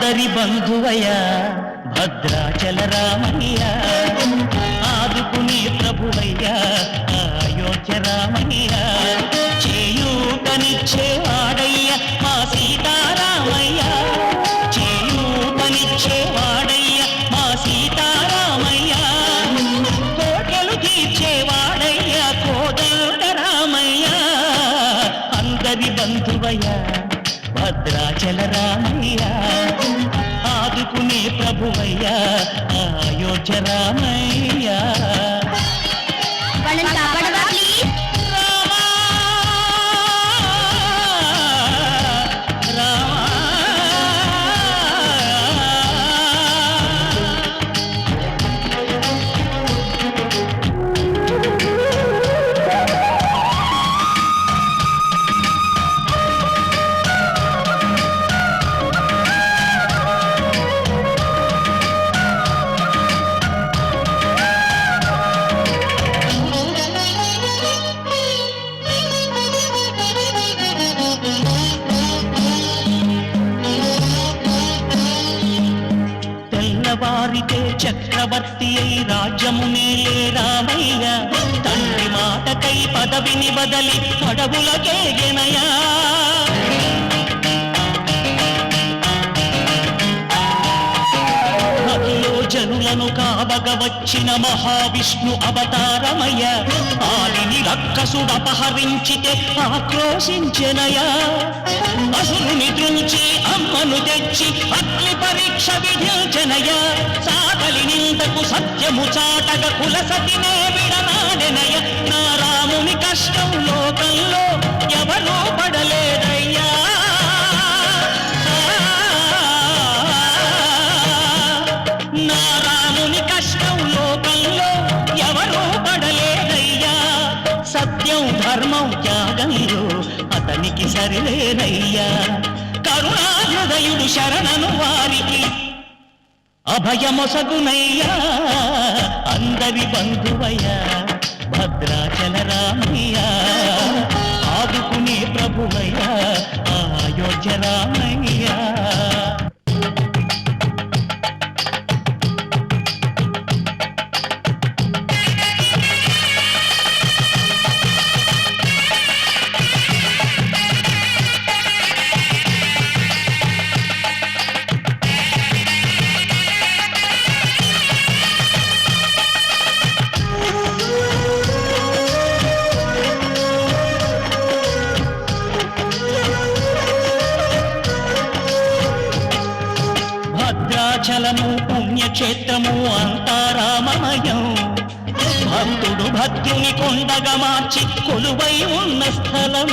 అందరి బంధువయ్యా భద్రాచల రామయ్య, ఆదుకునే ప్రభువయ్యా అయోధ్య రామయ్య, చేయూతనిచ్చేవాడయ్య మా సీతారామయ్య, చేయూతనిచ్చేవాడయ్య మా సీతారామయ్య, కోటలు తీర్చేవాడయ్య కోదండ రామయ్య, అందరి బంధువయ్యా భద్రాచల రామయ్య, ఆదుకునే ప్రభువయ్యా అయోధ్య రామయ్య. వారితే చక్రవర్తి అయి రాజ్యము నేలే రామయ్య, తండ్రి మాటకై పదవిని బదలి అడవులకేగెనయా, నదిలో జనులను కావగ వచ్చిన మహావిష్ణు అవతారమయ్య, ఆలిని రక్కసుడు అపహరించితే ఆక్రోశించెనయా, అసురుని దృంచి అమ్మను తెచ్చి అగ్ని పరీక్ష విధించనయ, సాగలి నిందకు సత్యము చాటగ కులసతినే విడనాడెనయ, నా రాముని కష్టం లోకంలో ఎవరూ పడలేదయ్యా, నా రాముని కష్టం లోకంలో ఎవరూ పడలేదయ్యా, సత్యం ధర్మం త్యాగంలో అతనికి సరిలేనయ్యా, కరుణాహృదయుడు శరణను వారికి అభయమొసగునయ్యా, అందరి బంధువయ్యా భద్రాచల రామయ్య, ఆదుకునే ప్రభువయ్యా అయోధ్య రామయ్య. భద్రాచలము పుణ్యక్షేత్రము అంతా రామమయం, భక్తుడు భక్తుని కొండగా మార్చి కొలువై ఉన్న స్థలం,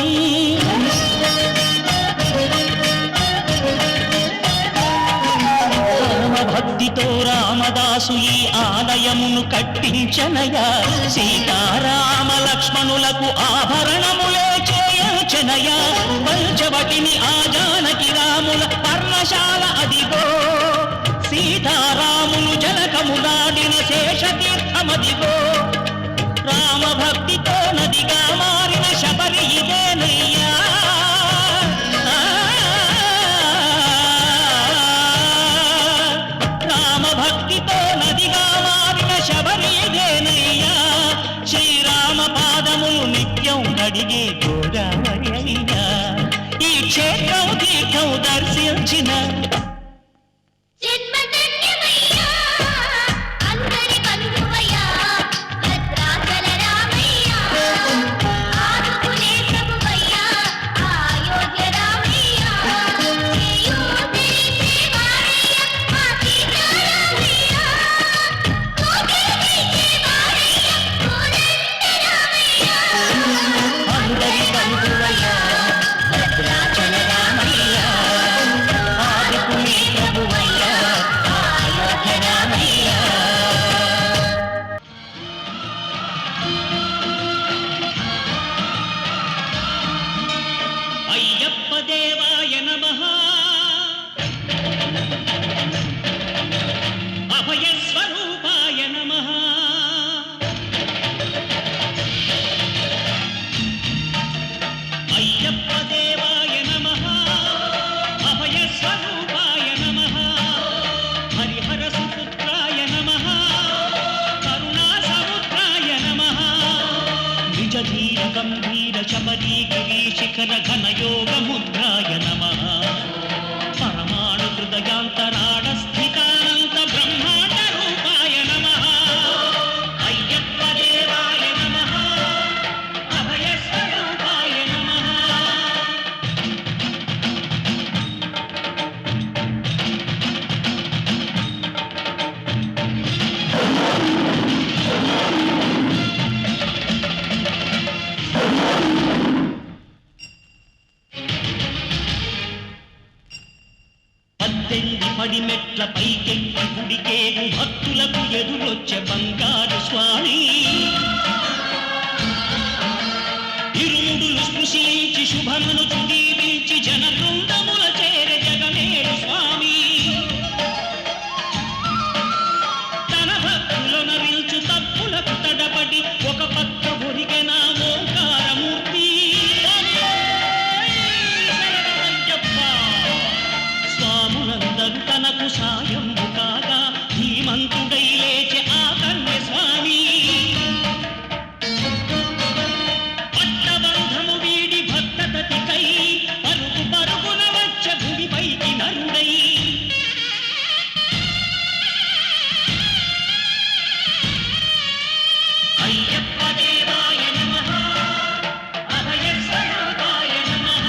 భక్తితో రామదాసు ఈ ఆలయమును కట్టించనయా, సీతారామ లక్ష్మణులకు ఆభరణములే చేయించనయా, పంచవటిని ఆ జానకి రాముల పర్ణశాల అదిగో, సీతారాములు జనకములాడిన శేషతీర్థమదిగో, రామభక్తితో నదిగా మారిన శబరి ఇదేనయ్యా, రామభక్తితో నదిగా మారిన శబరి ఇదేనయ్యా, శ్రీరామ పాదములు నిత్యం కడిగే గోదావరి అయ్యా, ఈ క్షేత్రం తీర్థం దర్శించిన భద్రాచల రామయ్య, ఆదుకునే శేఖర ఘనయోగ ముద్రాయ నమః పరమాణు హృదయాంతరాడ స్థితానంత బ్రహ్మాండ రూపాయ నమః అయ్యప్ప దేవాయ నమః అభయ స్వరూపాయ నమః పద్దెనిమిది పడి మెట్ల పైకెక్కి గుడికేగు భక్తులకు ఎదురొచ్చే బంగారు స్వామి ఇరుముడులు స్పృశించి శుభమును దీవించి జన బృందముల చేర జగమేడు స్వామి తన భక్తులను నిల్చు తప్పులకు తడబడి ఒక పక్క ఒరిగెన ఓంకారమూర్తి స్వాములందరూ తనకు సాయము కాగా ధీమంతుడై లేచే ఆ కన్య స్వామి పట్టబంధము వీడి భక్తతతికై పరుగు పరుగున వచ్చ భూమిపైకి నరుడై అయ్యప్ప దేవాయ నమః అభయ స్వరూపాయ నమః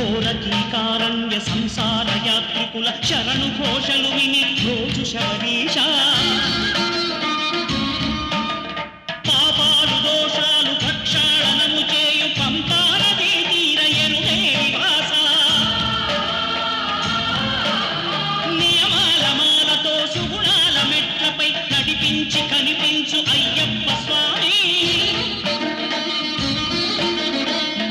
ఘోరకీకారణ్య సంసార యాత్రికుల శరణు ఘోషలు విని రోజు శబరీష పాపాలు దోషాలు ప్రక్షాళనము చేయు పంపానదీ తీర ఎరుమే నివాస నియమాల మాలతో సుగుణాల మెట్లపై నడిపించి కనిపించు అయ్యప్ప స్వామి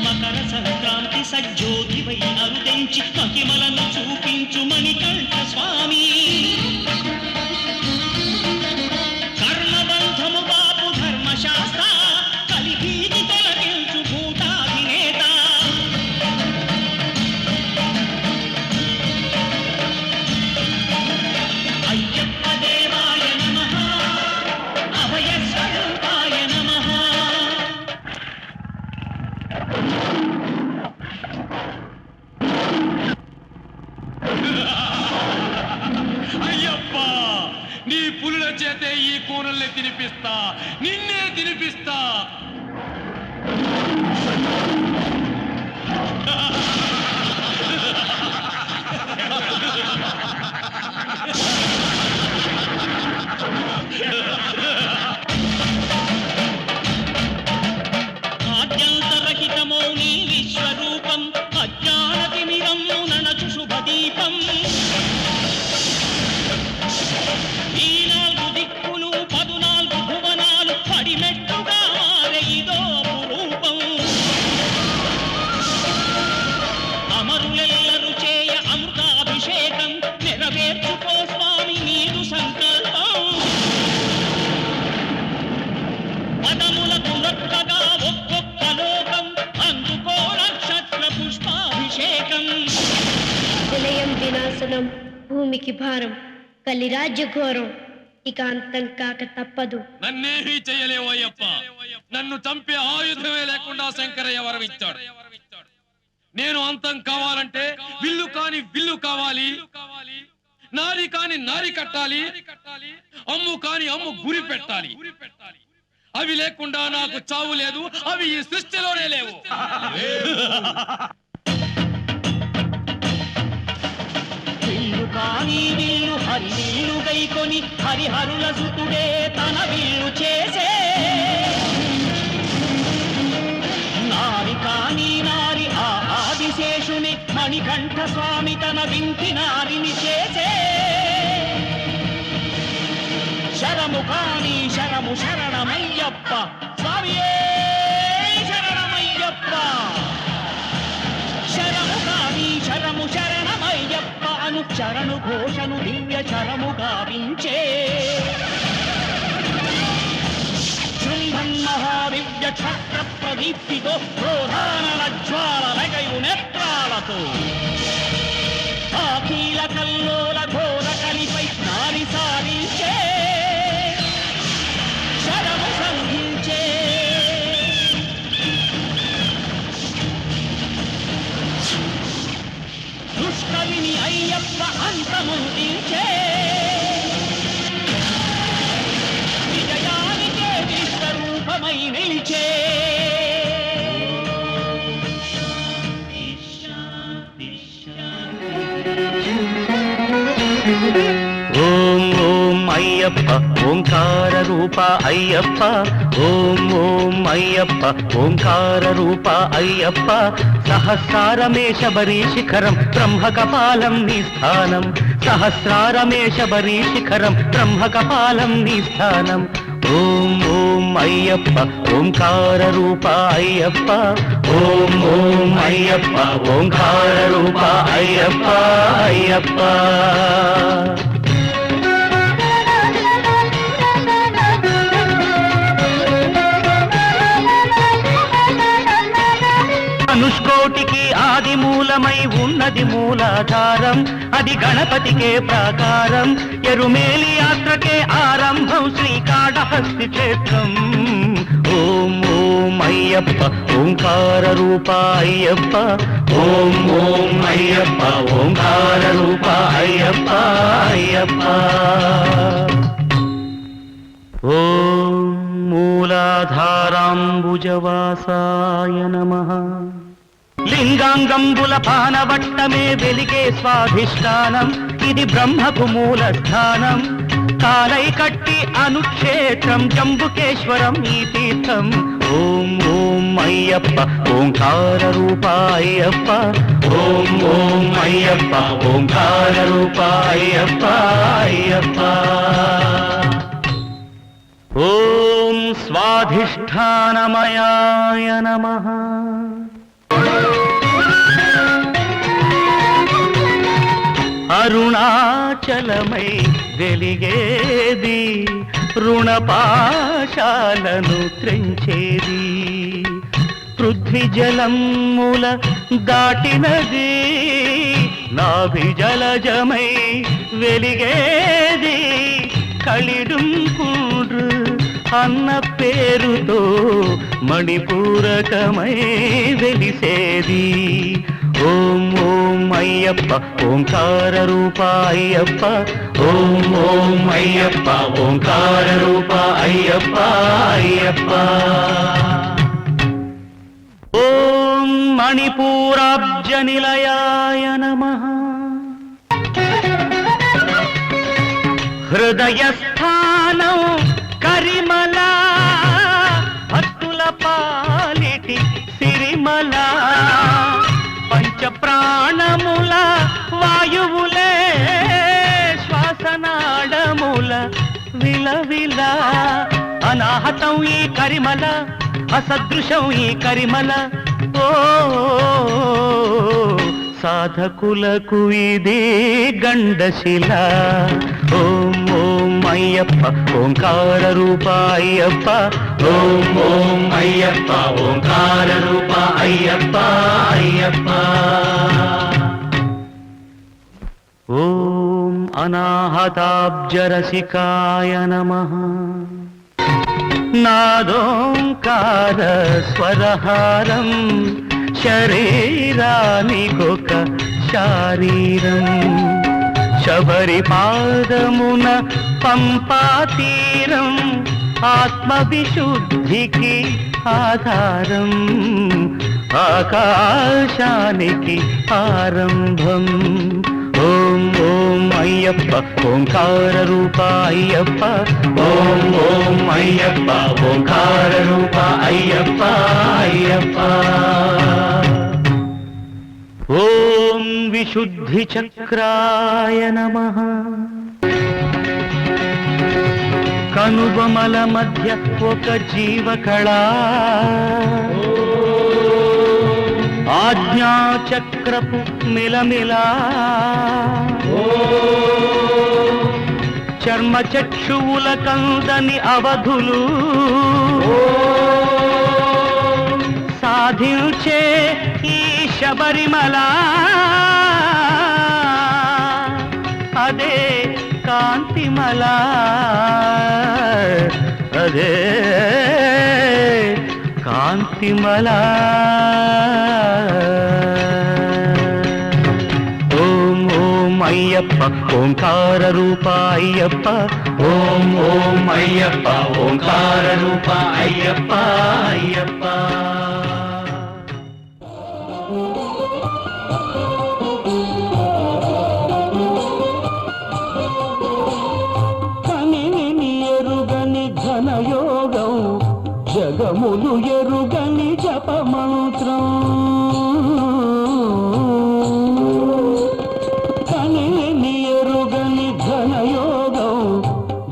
మకర సంక్రాంతి సజ్జోతివై అరుదించి మహిమలను చూపించు మణికంఠ స్వామి కర్మబంధము బాపు ధర్మశాస్త్ర కలిభీతి తొలగించు భూతాధినేత అయ్యప్ప దేవాయ నమః అభయ స్వరూపాయ నమః అయ్యప్ప నీ పులుల చేతే ఈ కూరల్ని తినిపిస్తా నిన్నే తినిపిస్తా ఆద్యంతరహితమో నీ విశ్వరూపం అజ్ఞానతిమిరము ననచు శుభదీపం ఈ నాలుగు దిక్కులు 14 భువనాలు పడిమెట్టుగా మారే ఇదో రూపం అమరులెల్లరు చేయ అమృతాభిషేకం నెరవేర్చుకో స్వామి నీదు సంకల్పం పదములకు రొక్కగా ఒక్కొక్క లోకం అందుకో నక్షత్ర పుష్పాభిషేకం విలయం వినాశనం భూమికి భారం కలిరాజ్య ఘోరం ఇక అంతం కాక తప్పదు నన్నేమీ చేయలేవు అయ్యప్ప నన్ను చంపే ఆయుధమే లేకుండా శంకరయ్య వరం ఇచ్చాడు నేను అంతం కావాలంటే విల్లు కాని విల్లు కావాలి నారి కాని నారి కట్టాలి అమ్ము కాని అమ్ము గురి పెట్టాలి అవి లేకుండా నాకు చావు లేదు అవి ఈ సృష్టిలోనే లేవు విల్లు కాని విల్లు హరి విల్లు గైకొని హరిహరుల సుతుడే తన విల్లు చేసే నారి కాని నారి ఆ ఆదిశేషుని మణికంఠ స్వామి తన వింటి నారిని చేసే శరము కాని శరము శరణమయ్యప్ప స్వామియే శరణమయ్యప్ప శరము కాని శరము శరణమయ్యప్ప అను శరణు ఘోషను దివ్య శరము గావించే శృంభన్మహాదివ్య క్షత్ర ప్రదీప్తితో క్రోధానల జ్వాల నెగయు నేత్రాలతో కల్లోల ఘోర కలిపై నారి సారించే శరము సంధించే దుష్కవిని అయ్యప్ప అంతమొందించే విజయానికే విశ్వరూపమై నిలిచే ఓం ఓం అయ్యప్ప ఓంకార రూప అయ్యప్ప ఓం ఓం అయ్యప్ప ఓంకార రూప అయ్యప్ప సహస్రారమే శబరీ శిఖరం బ్రహ్మకపాలం నీ స్థానం సహస్రారమే శబరీ శిఖరం బ్రహ్మకపాలం నీ స్థానం ఓం ఓం అయ్యప్ప ఓంకార రూప అయ్యప్ప ఓం ఓం అయ్యప్ప ఓంకార రూప అయ్యప్ప అయ్యప్ప అనుష్కోటికి ఆది మూలమై ఉన్నది మూలాధారం అది గణపతికే ప్రాకారం ఎరుమేలి యాత్రకే ఆరంభం శ్రీకాళహస్తి క్షేత్రం ఓం ఓం అయ్యప్ప ఓంకార రూప అయ్యప్ప ఓం ఓం అయ్యప్ప ఓంకార రూప అయ్యప్ప అయ్యప్ప ఓం మూలాధారాంబుజవాసాయ నమః లింగాంగంబుల పానవట్టమే వెలిగే స్వాధిష్టానం ఇది బ్రహ్మకు మూల స్థానం కాలై కట్టి అనుక్షేత్రం జంబుకేశ్వరం ఈ తీర్థం ఓం ఓం అయ్యప్ప ఓంకార రూప అయ్యప్ప ఓం ఓం అయ్యప్ప ఓంకార రూప అయ్యప్ప అయ్యప్ప ఓం స్వాధిష్టానమయాయ నమః అరుణాచలమై వెలిగేది రుణపాశాలను త్రెంచేది పృథ్వీ జలముల దాటినది నాభిజలజమై వెలిగేది కలిడుంకుడు అన్న పేరుతో మణిపూరకమై వెలిసేది ఓం ఓం అయ్యప్ప ఓంకార రూప అయ్యప్ప ఓం ఓం అయ్యప్ప ఓంకార రూప అయ్యప్ప అయ్యప్ప ఓం మణిపూరాబ్జ నిలయాయ నమః హృదయస్థానం కరిమల భక్తుల పాలిటి సిరిమల పంచ ప్రాణముల వాయువులే శ్వాసనాడముల విలవిల అనాహతం ఈ కరిమల అసదృశం ఈ కరిమల ఓ సాధకులకు ఇది గండశిల ఓం ఓం అయ్యప్ప ఓంకార రూప అయ్యప్ప ఓం ఓం అయ్యప్ప ఓంకార రూప అయ్యప్ప అయ్యప్ప ఓం అనాహతాబ్జరసికాయ నమః నాదోంకార స్వరహారం శరీరానికొక శారీరం శబరి పాదమున పంపాతీరం ఆత్మవిశుద్ధికి ఆధారం ఆకాశానికి ఆరంభం ఓం ఓం అయ్యప్ప ఓంకార రూప అయ్యప్ప ఓం ఓం అయ్యప్ప ఓంకార రూప అయ్యప్ప అయ్యప్ప ఓం విశుద్ధి చక్రాయ నమః కనుబొమల మధ్య ఒక జీవకళ ఆజ్ఞాచక్రపు మిలమిలా చర్మ చక్షువుల కందని అవధులు సాధించే ఈ శబరిమల అదే కాంతిమల, అదే కాంతిమల. ఓం ఓం అయ్యప్ప ఓంకార రూప అయ్యప్ప, ఓం ఓం అయ్యప్ప ఓంకార రూప అయ్యప్ప అయ్యప్ప. ఘనయోగం జగములు ఎరుగని జపమంత్రం, కనిని ఎరుగని ఘనయోగం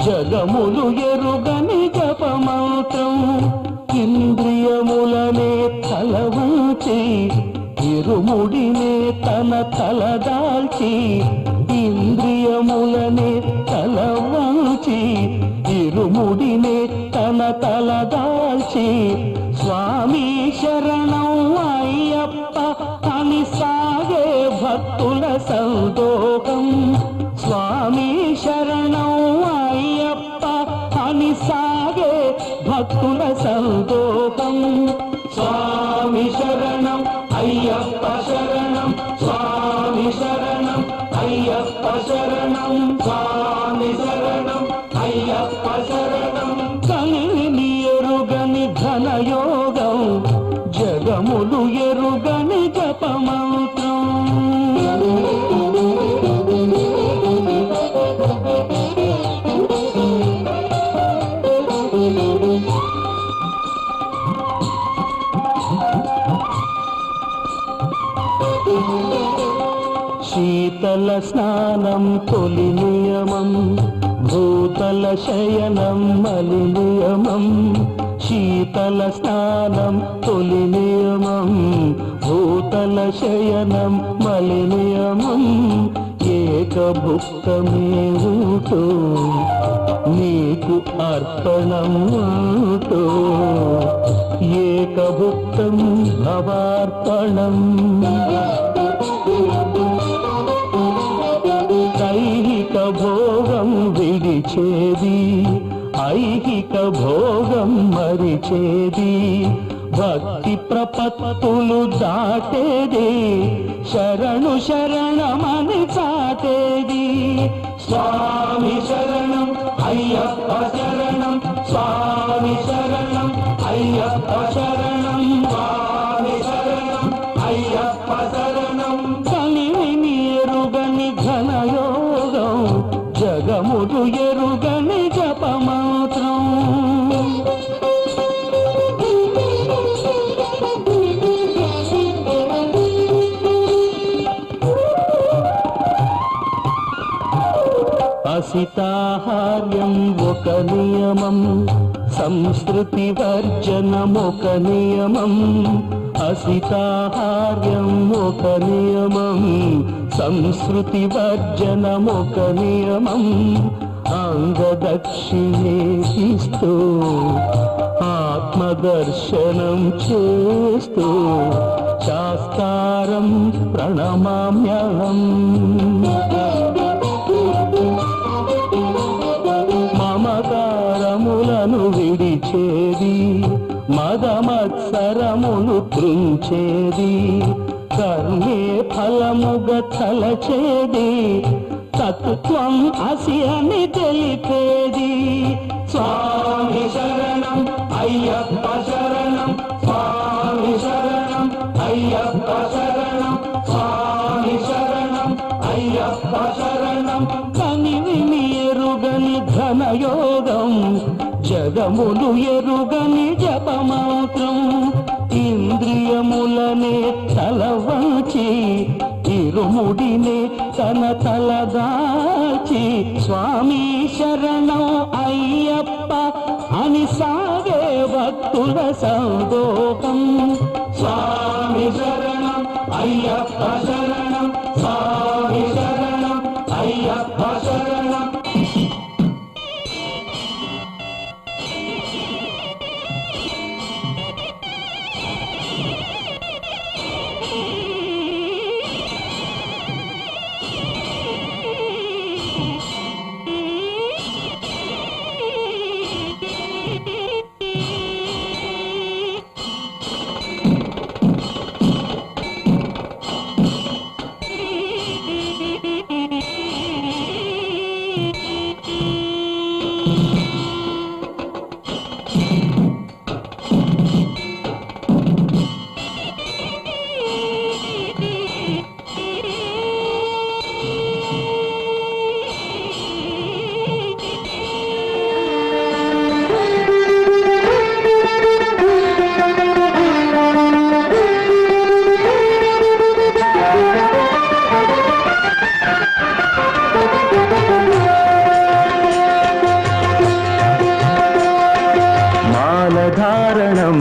జగములు ఎరుగని జపమంత్రం. ఇంద్రియములనే తలవంచి ఇరుముడినే తన తలదాల్చి, ఇంద్రియములనే తలవంచి ఇరుముడినే తన తలదాల్చి, స్వామి శరణం అయ్యప్ప అని సాగే భక్తుల సందోహం. స్వామి శరణం అయ్యప్ప అని సాగే భక్తుల సందోహం. స్వామి శరణం అయ్యప్ప శరణం, స్వామి శరణం అయ్యప్ప శరణం, స్వామి శరణం అయ్యప్ప శరణం. కనిని ఎరుగని ఘనయోగం జగములు ఎరుగని జపమంత్రం. శీతల స్నానం తొలి నియమం, భూతల శయనం మలి నియమం. శీతల స్నానం తొలి నియమం, భూతల శయనం మలి నియమం. ఏకభుక్తమే ఊటో నీకు అర్పణం ఊటో, ఏకభుక్తం భవార్పణం. దైహిక భోగం విడిచేది, ఐహిక భోగం మరిచేది. భక్తి ప్రపత్తులు దాటేది, శరణు శరణమని చాటేది. స్వామి శరణం అయ్యప్ప శరణం, స్వామి శరణం అయ్యప్ప శరణం, స్వామి శరణం అయ్యప్ప శరణం. కనిని ఎరుగని ఘనయోగం జగములు ఎరుగని జపమంత్రం. అసితాహార్యం ఒక నియమం, సంస్కృతి వర్జనం ఒక నియమం. అసితాహార్యం ఒక నియమం, సంస్కృతి వర్జనం ఒక నియమం. అంగదక్షిణే ఇస్తూ ఆత్మదర్శనం చేస్తూ, శాస్త్రం ప్రణమామ్యహం. మమకారములను విడిచేది, మదమత్సరములు త్రుంచేది. కర్మే ఫలముగ తలచేది, తత్వం అసి అని తెలిపేది. స్వామి శరణం అయ్యప్ప శరణం, స్వామి శరణం అయ్యప్ప శరణం, స్వామి శరణం అయ్యప్ప శరణం. కనిని ఎరుగని ఘనయోగం జగములు ఎరుగని జపమాత్రం. ఇంద్రియములనే తలవంచి ఇరుముడినే తన తలదాచి, స్వామి శరణం అయ్యప్ప అని సాగే భక్తుల సందోహం. స్వామి శరణం అయ్యప్ప శరణం, స్వామి శరణం అయ్యప్ప శరణం. మాలధారణం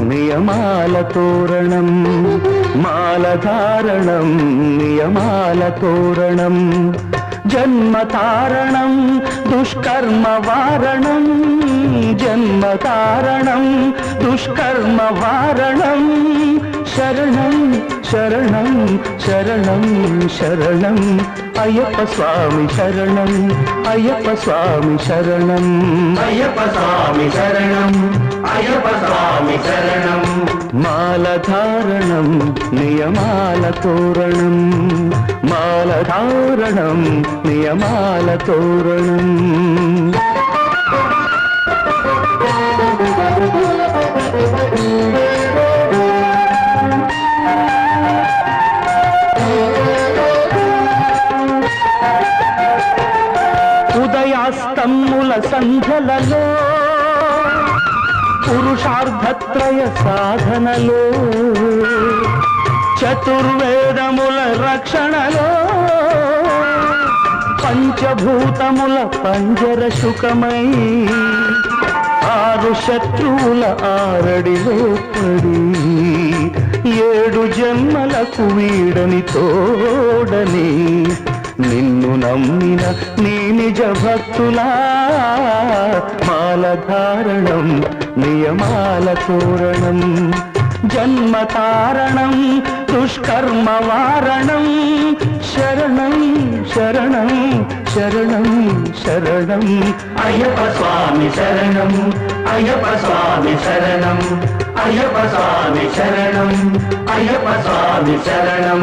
నియమాల తోరణం మాలధారణం నియమాల తోరణం జన్మతారణం దుష్కర్మ వారణం జన్మతారణం దుష్కర్మ వారణం శరణం శరణం శరణం శరణం అయ్యప్ప స్వామి శరణం అయ్యప్ప స్వామి శరణం అయ్యప్ప స్వామి శరణం అయ్యప్ప స్వామి శరణం మాలధారణం నియమాల తోరణం మాలధారణం నియమాల తోరణం ఉదయాస్తమ్ముల సంధ్యలలో పురుషార్థత్రయ సాధనలో చతుర్వేదముల రక్షణలో పంచభూతముల పంజర శుకమై ఆరు శత్రువుల ఆరడిలో పడి ఏడు జన్మలకు వీడని తోడని నిన్ను నమ్మిన నీ నిజ భక్తులా మాలధారణం నియమాల తోరణం జన్మతారణం దుష్కర్మ వారణం శరణం శరణం శరణం శరణం అయ్యప్ప స్వామి శరణం అయ్యప్ప స్వామి శరణం అయ్యప్ప స్వామి శరణం అయ్యప్ప స్వామి శరణం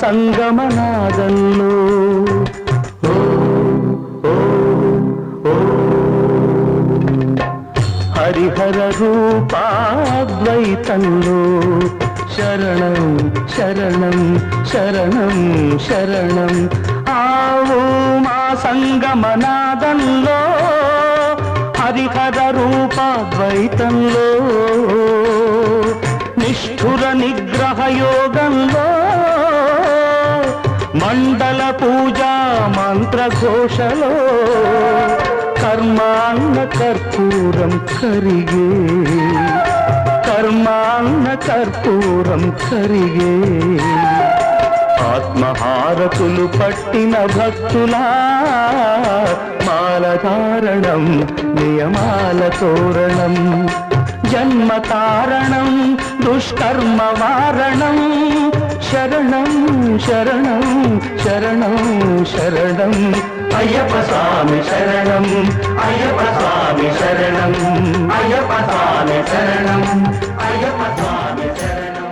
సంగమనాదంలో హరిహర రూపాద్వైతంలో శరణం శరణం శరణం శరణం ఆవు మా సంగమనాదంలో హరిహర రూపాద్వైతంలో నిష్ఠుర నిగ్రహ యోగంలో మండల పూజా మంత్రఘోషలో కర్మాన్న కర్పూరం కరిగే కర్మాన్న కర్పూరం కరిగే హారతులు పట్టిన భక్తులా మాలధారణం నియమాల తోరణం జన్మ కారణం దుష్కర్మ వారణం శరణం శరణం శరణం శరణం అయ్యప్ప స్వామి శరణం అయ్యప్ప స్వామి శరణం అయ్యప్ప స్వామి శరణం అయ్యప్ప స్వామి శరణం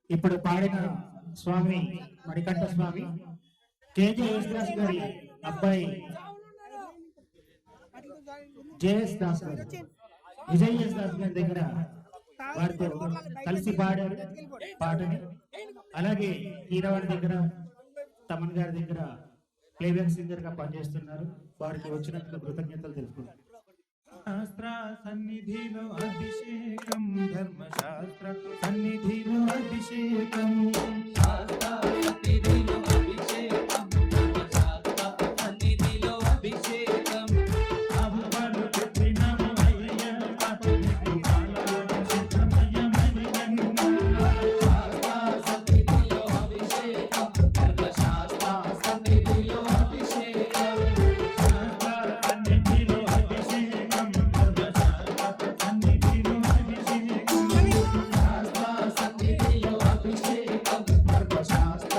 ఇప్పుడు పాడిన స్వామి మణికంఠ స్వామి కేజే యేసుదాస్ గారి అబ్బాయి జేఎస్ దాస్ గారు విజయ్ యేసుదాస్ గారి దగ్గర వారితో కలిసి పాడారు పాటని. అలాగే హీరావారి దగ్గర తమన్ గారి దగ్గర ప్లేబ్యాక్ సింగర్ గా పనిచేస్తున్నారు. వారికి వచ్చినందుకు కృతజ్ఞతలు తెలుపుకుంటున్నారు. శాస్త్ర సన్నిధిలో అభిషేకం ధర్మశాస్త్ర సన్నిధిలో అభిషేకం శాస్త్ర సన్నిధిలో అభిషేకం ధర్మశాస్త్ర సన్నిధిలో అభిషేకం అవ్వలు చెప్పినము అయ్యప్ప సన్నిధిలో అభిషేకం ధర్మశాస్త్ర సన్నిధిలో అభిషేకం శాస్త్ర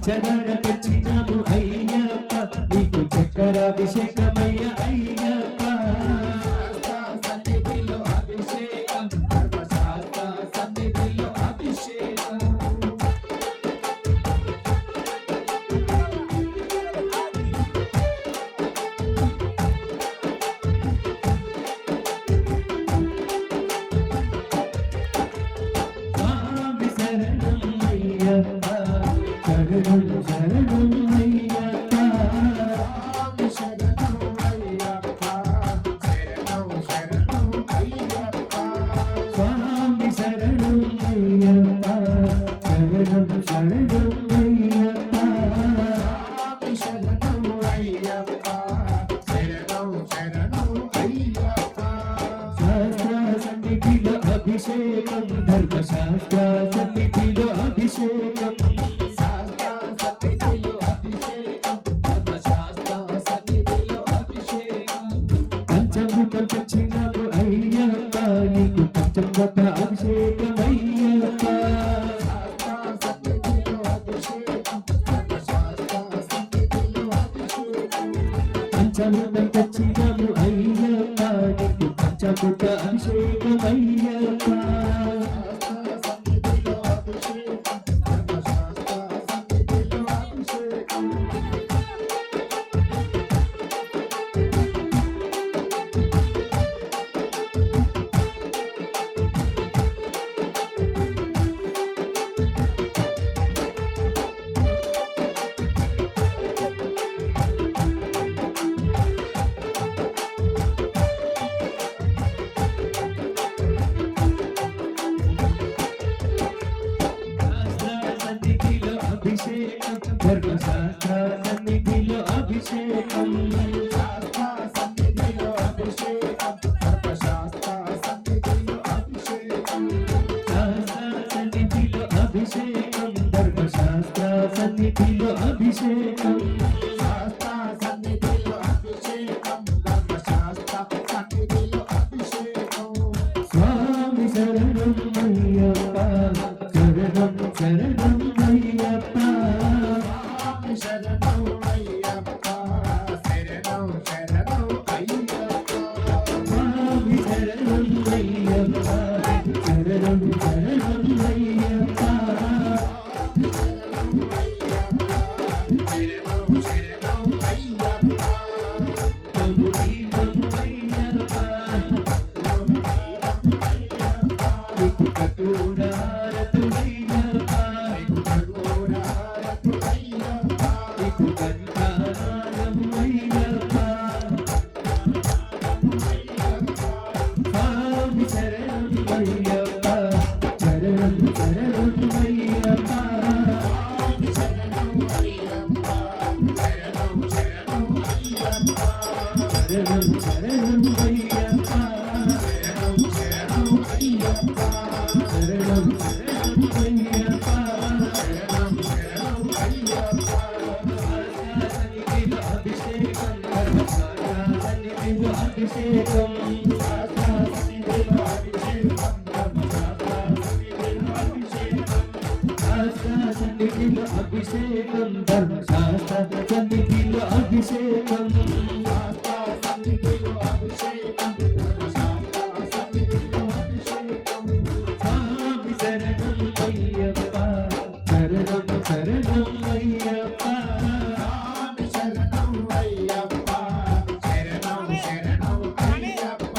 పంచదారకొచ్చినాము అయ్యప్ప నీకు చక్కెరాభిషేకమయ్య అయ్యప్ప సన్నిధిలో అభిషేకం ధర్మశాస్త్ర సన్నిధిలో అభిషేకం స్వామి శరణం అయ్యప్ప శరణం శరణం అయ్యప్ప శరణం అయ్యప్ప శరణం శరణం అయ్యప్ప స్వామి శరణం అయ్యప్ప శరణం శరణం అయ్యప్ప స్వామి శరణం అయ్యప్ప శరణం శరణం అయ్యప్ప శాస్త్ర సన్నిధిలో అభిషేకం ధర్మశాస్త్ర సన్నిధిలో అభిషేకం శాస్త్ర సన్నిధిలో అభిషేకం ధర్మశాస్త్ర సన్నిధిలో అభిషేకం పంచముఖం తెచ్చినాము అయ్యప్ప నీకు పంచముఖ అభిషేకం అయ్యప్ప శాస్త్ర సన్నిధిలో అభిషేకం ధర్మశాస్త్ర సన్నిధిలో అభిషేకం పంచముఖం తెచ్చినాము అయ్యప్ప నీకు పంచముఖ అభిషేకం అయ్యప్ప సన్నిధిలో అభిషేకం ధర్మశాస్త్ర సన్నిధిలో అభిషేకం శాస్త్ర సన్నిధిలో అభిషేకం ధర్మశాస్త్ర సన్నిధిలో అభిషేకం శాస్త్ర సన్నిధిలో అభిషేకం ధర్మశాస్త్ర సన్నిధిలో అభిషేకం శాస్త్ర సన్నిధిలో అభిషేకం ధర్మశాస్త్ర సన్నిధిలో అభిషేకం స్వామి శరణం అయ్యప్ప శరణం శరణం అయ్యప్ప స్వామి శరణం అయ్యప్ప శరణం శరణం అయ్యప్ప స్వామి శరణం అయ్యప్ప శరణం శరణం అయ్యప్ప శరణం శరణం అయ్యప్ప ప్రభుదీపం అయ్యప్ప నీకు కఠోరారతుడయ్యప్ప నీకు కఠోరారతుడయ్యప్ప నీకు కంఠారారం అయ్యప్ప స్వామి శరణం అయ్యప్ప శరణం శరణం అయ్యప్ప స్వామి శరణం అయ్యప్ప శరణం శరణం అయ్యప్ప శరణం శరణం అయ్యప్ప శరణం శరణం అయ్యప్ప శరణం శరణం అయ్యప్ప శరణం శరణం అయ్యప్ప సన్నిధిలో అభిషేకం ధర్మశాస్త్ర సన్నిధిలో అభిషేకం శాస్త్ర సన్నిధిలో అభిషేకం ధర్మశాస్త్ర సన్నిధిలో అభిషేకం శాస్త్ర సన్నిధిలో అభిషేకం ధర్మశాస్త్ర సన్నిధిలో అభిషేకం శాస్త్ర సన్నిధిలో అభిషేకం ధర్మశాస్త్ర సన్నిధిలో అభిషేకం స్వామి శరణం అయ్యప్ప శరణం శరణం అయ్యప్ప స్వామి శరణం అయ్యప్ప శరణం శరణం అయ్యప్ప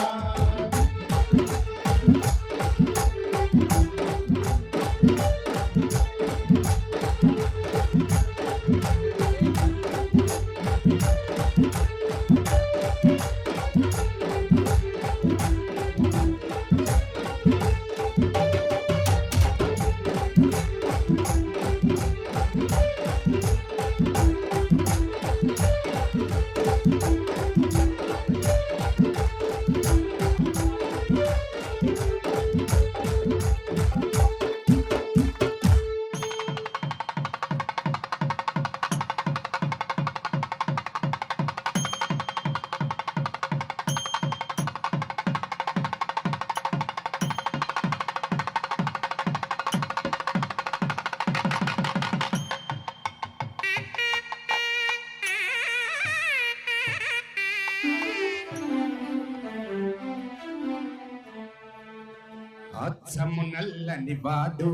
నల్లని వాడు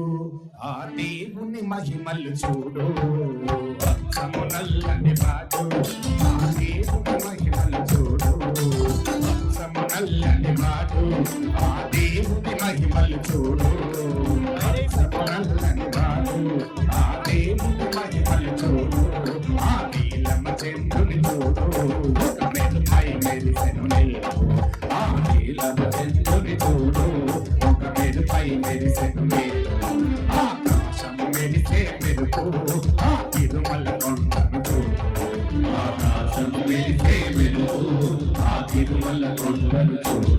ఆ దేవుని మహిమలు చూడు అచ్చము నల్లని వాడు ఆ దేవుని మహిమలు చూడు అచ్చము నల్లని వాడు ఆ దేవుని మహిమలు చూడు అచ్చము నల్లని వాడు ఆ దేవుని మహిమలు చూడు ఆ నీలమ చంద్రుని చూడు ఒక మెరుపై మెరిసెను నీవు ఆ నీలమ చంద్రుని చూడు ఒక మెరుపై మెరిసెను నీవు ఆకాశము మెరిసే మెరుపు ఆ తిరుమల కొండను చూడు ఆకాశము మెరిసే మెరుపు ఆ తిరుమల కొండను చూడు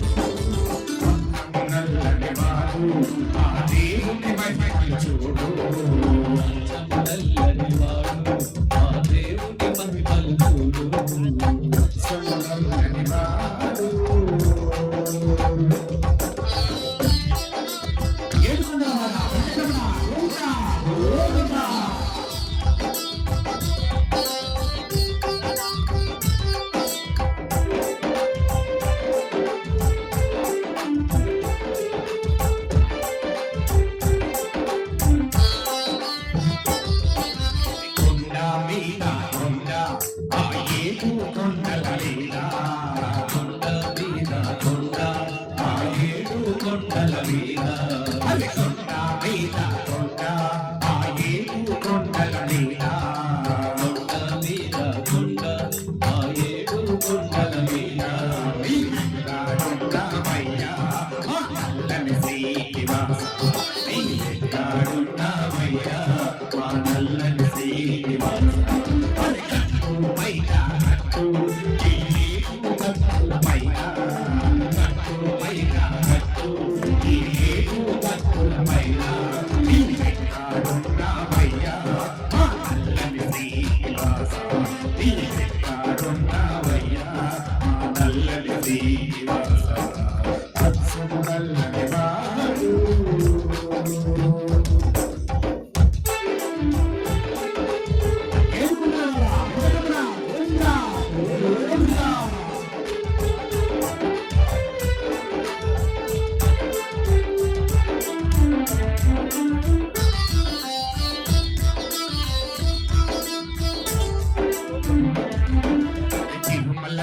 నల్లని వాడు ఆ దేవుని మహిమలు చూడు నల్లని వాడు ఆ దేవుని మహిమలు చూడు నల్లని వాడు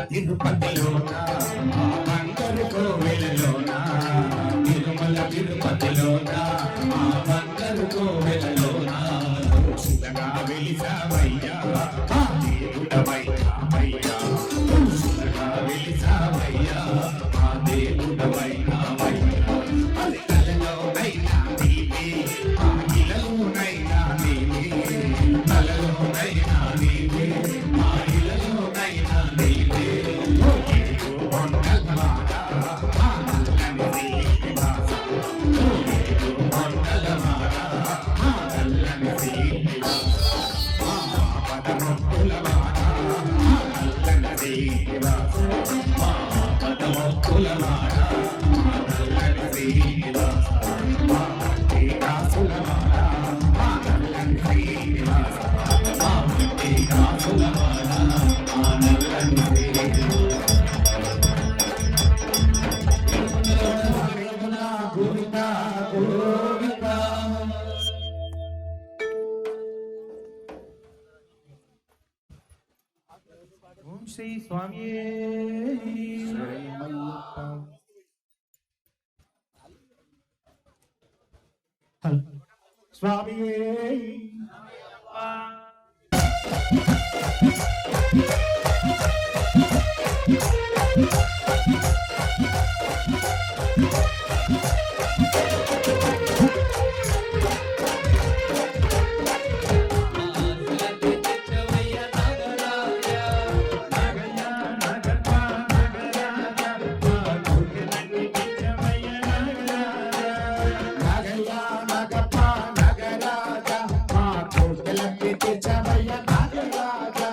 తిరుపతిలోనా బంగారు కోవెలలోనా తిరుమల తిరుపతిలోనా బంగారు కోవెలలోనా సులగా వెలిసావయ్యా దేవుడవైనావయ్యా సులగా వెలిసావయ్యా దేవుడవైనావయ్యా అది కలలోనైనా నీవే ఇలలోనైనా నీవే కలలోనైనా నీవే ఇలలోనైనా నీవే ఓం శ్రీ స్వామి స్వామి నగరాజా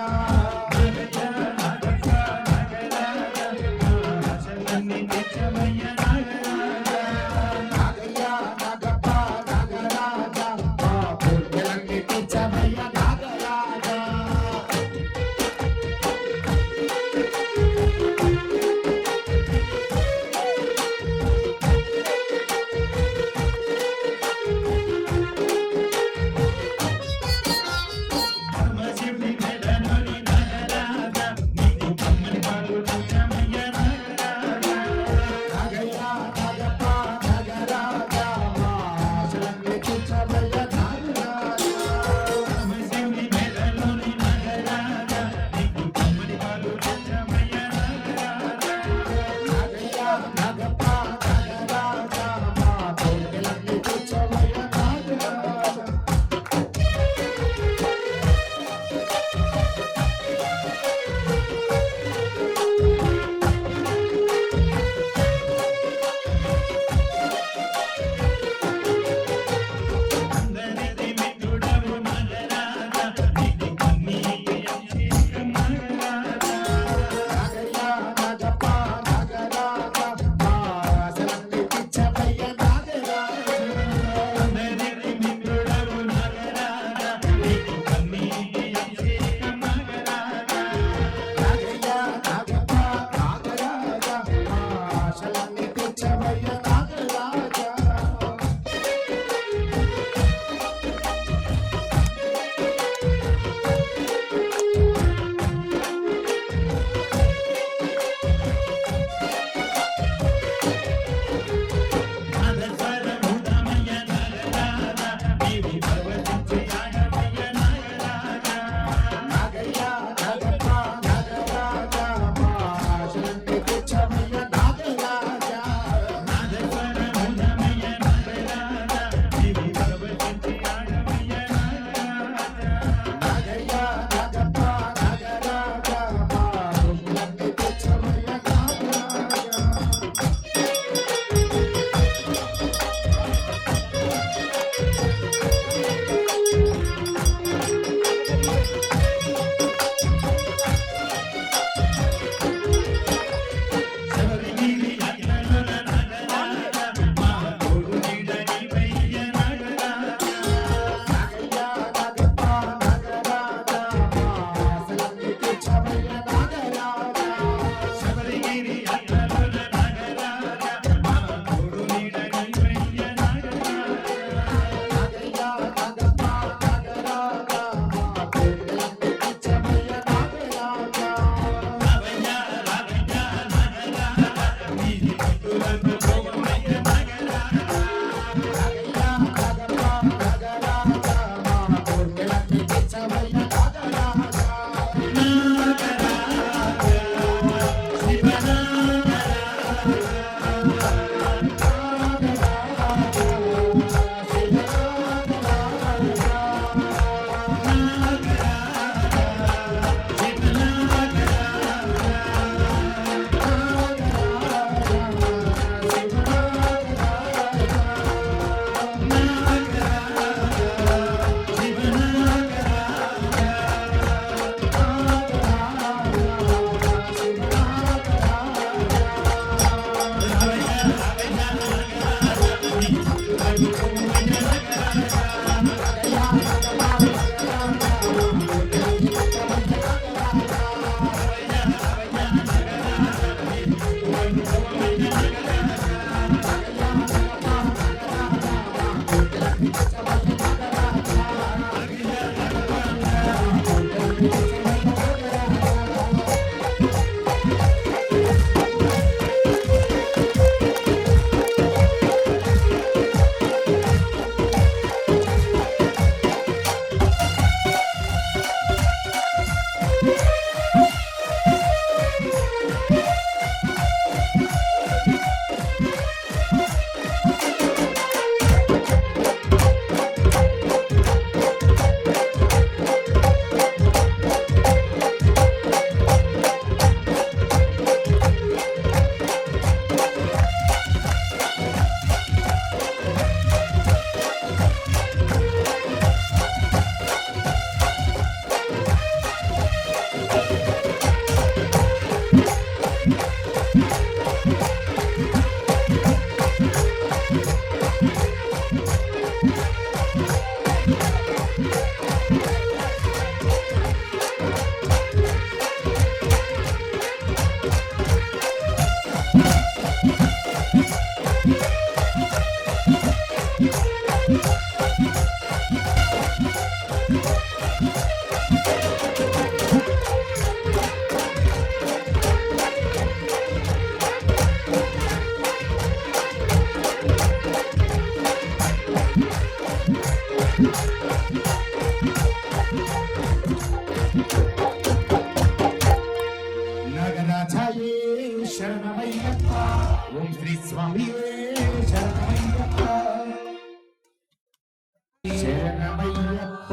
నగరాజాయే శరణమయ్యప్ప ఓం శ్రీ స్వామియే శరణమయ్యప్ప శరణమయ్యప్ప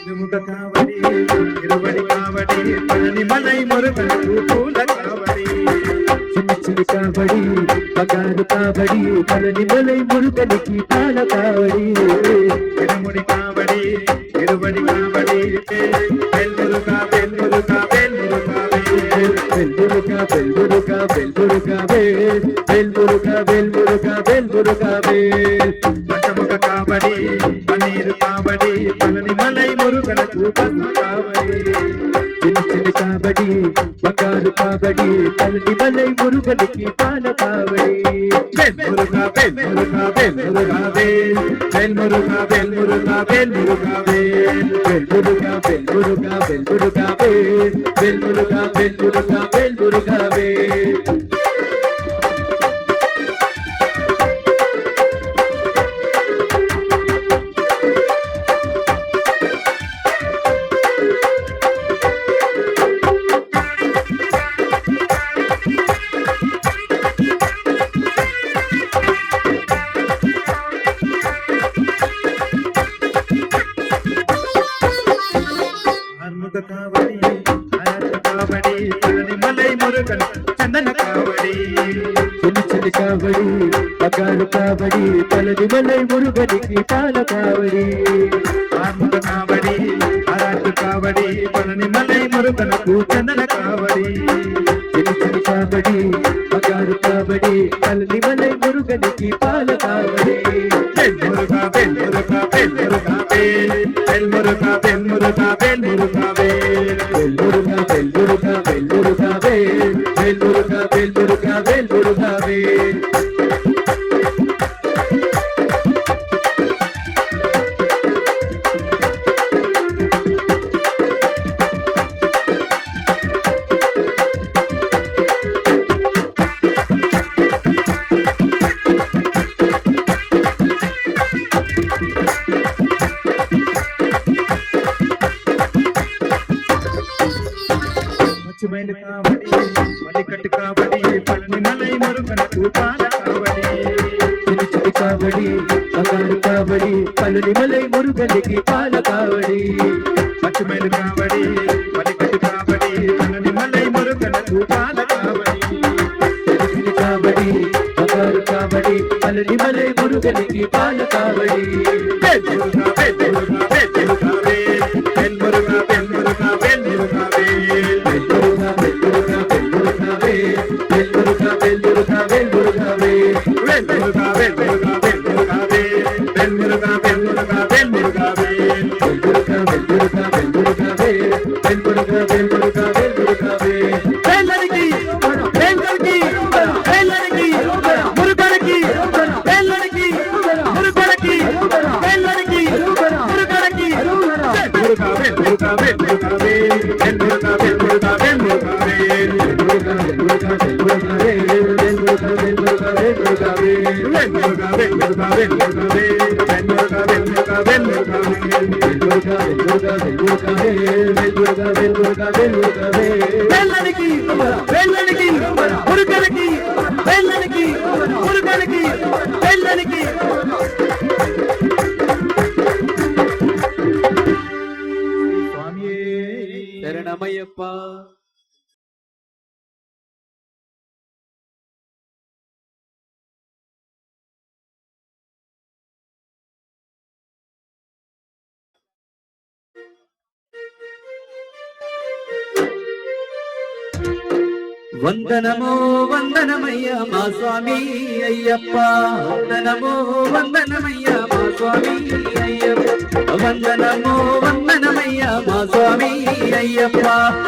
இருமுக காவடி இருபடி காவடி பழனி மலை முருகன் பூல காவடி சின்ன சின்ன காவடி பகாரு காவடி பழனி மலை முருகனுக்கு பால காவடி இருமுடி காவடி இருபடி காவடி வேல் முருகா வேல் முருகா வேல் முருகா வெல் முருகா வெல் முருகா வெல் முருகா வெல் முருகா வெல் முருகா வெல் முருகா பஞ்சமுக காவடி பன்னீர் காவடி பழனி மலை முருகன் காவடி சின்ன சின்ன காவடி பகாரு காவடி பழனி மலை முருகனுக்கு பால காவடி வேல் முருகா வேல் முருகா வேல் முருகா வேல் முருகா வேல் முருகா வேல் முருகா வெல் முருகா வெல் முருகா வெல் முருகா வெல் முருகா வெல் முருகா வெல் முருகா ஆறுமுக காவடி அரச காவடி பழனி மலை முருகன் சந்தன காவடி சின்ன சின்ன காவடி பகாரு காவடி பழனி மலை முருகனுக்கு பால காவடி ஆறுமுக காவடி அரச காவடி பழனி மலை முருகன் சந்தன காவடி சின்ன சின்ன காவடி பகாரு காவடி பழனி மலை முருகனுக்கு பால காவடி வேல் முருகா வேல் முருகா வேல் முருகா வேல் முருகா வேல் முருகா வேல் முருகா வெல் முருகா வெல் முருகா வெல் முருகா வெல் முருகா வெல் முருகா வெல் முருகா மச்சுமேடு காவடி மல்லிக்கட்டு காவடி பழனி மலை முருகன் பால காவடி சின்ன சின்ன காவடி பகாரு காவடி பழனி மலை முருகனுக்கு பால காவடி மச்சுமேடு காவடி மல்லிக்கட்டு காவடி பழனி மலை முருகன் பால காவடி சின்ன சின்ன காவடி பகாரு காவடி பழனி மலை முருகனுக்கு பால காவடி வேல் முருகா வேல் முருகா வேல் முருகா வேல் முருகா வேல் முருகா வேல் முருகா வெல் முருகா வெல் முருகா வெல் முருகா வெல் முருகா வெல் முருகா வெல் முருகா வேல் முருகா வேல் முருகா வேல் முருகா வேல் முருகா வேல் முருகா வேல் முருகா வெல் முருகா வெல் முருகா வெல் முருகா வெல் முருகா வெல் முருகா வெல் முருகா வேலடிக்கு வேலடிக்கு வேலடிக்கு முருகனுக்கு வேலடிக்கு முருகனுக்கு வேலடிக்கு முருகனுக்கு முருகா வேல் முருகா வேல் முருகா வேல் முருகா வேல் முருகா வேல் முருகா வேல் முருகா வெல் முருகா வெல் முருகா வெல் முருகா வெல் முருகா வெல் முருகா வேல் முருகா வேல் முருகா வேல் முருகா வேல் முருகா வேல் முருகா வேல் முருகா வேலடிக்கு வேலடிக்கு முருகனுக்கு வேலடிக்கு முருகனுக்கு வேலடிக்கு சுவாமியே சரணமையப்பா. వందనమో వందనమయ్యా మా స్వామి అయ్యప్ప వందనమో వందనమయ్యా మా స్వామి అయ్యప్ప వందనమో వందనమయ్యా మా స్వామి అయ్యప్ప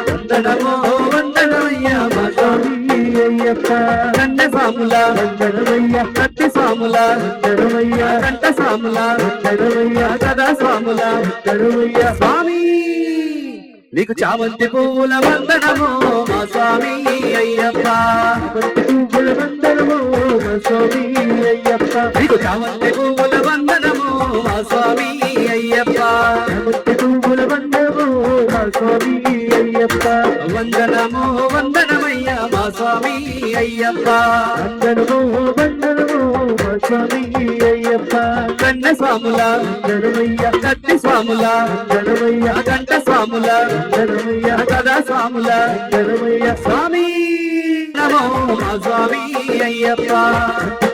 వందనమో వందనమయ్యా మా స్వామి అయ్యప్ప కన్న సాముల వందనమయ్యా కత్తి సాముల వందనమయ్యా కంట సాముల వందనమయ్యా కదా సాముల వందనమయ్యా స్వామి నీకు చామంతి పువ్వుల వందనమో మా స్వామి అయ్యప్ప పువ్వుల వందనమో మా స్వామి అయ్యప్ప నీకు చామంతి పువ్వుల వందనమో మా స్వామి అయ్యప్ప చామంతి పువ్వుల వందనమో మా స్వామి అయ్యప్ప వందనమో వందనమయ్యా మా స్వామి అయ్యప్ప వందనమో వందనమో మా స్వామి అయ్యప్ప కన్న స్వాముల వందనమయ్యా కత్తి స్వాముల వందనమయ్యా కంట స్వాముల వందనమయ్య కదా స్వాముల వందనమయ్య స్వామి నమో మా స్వామి అయ్యప్ప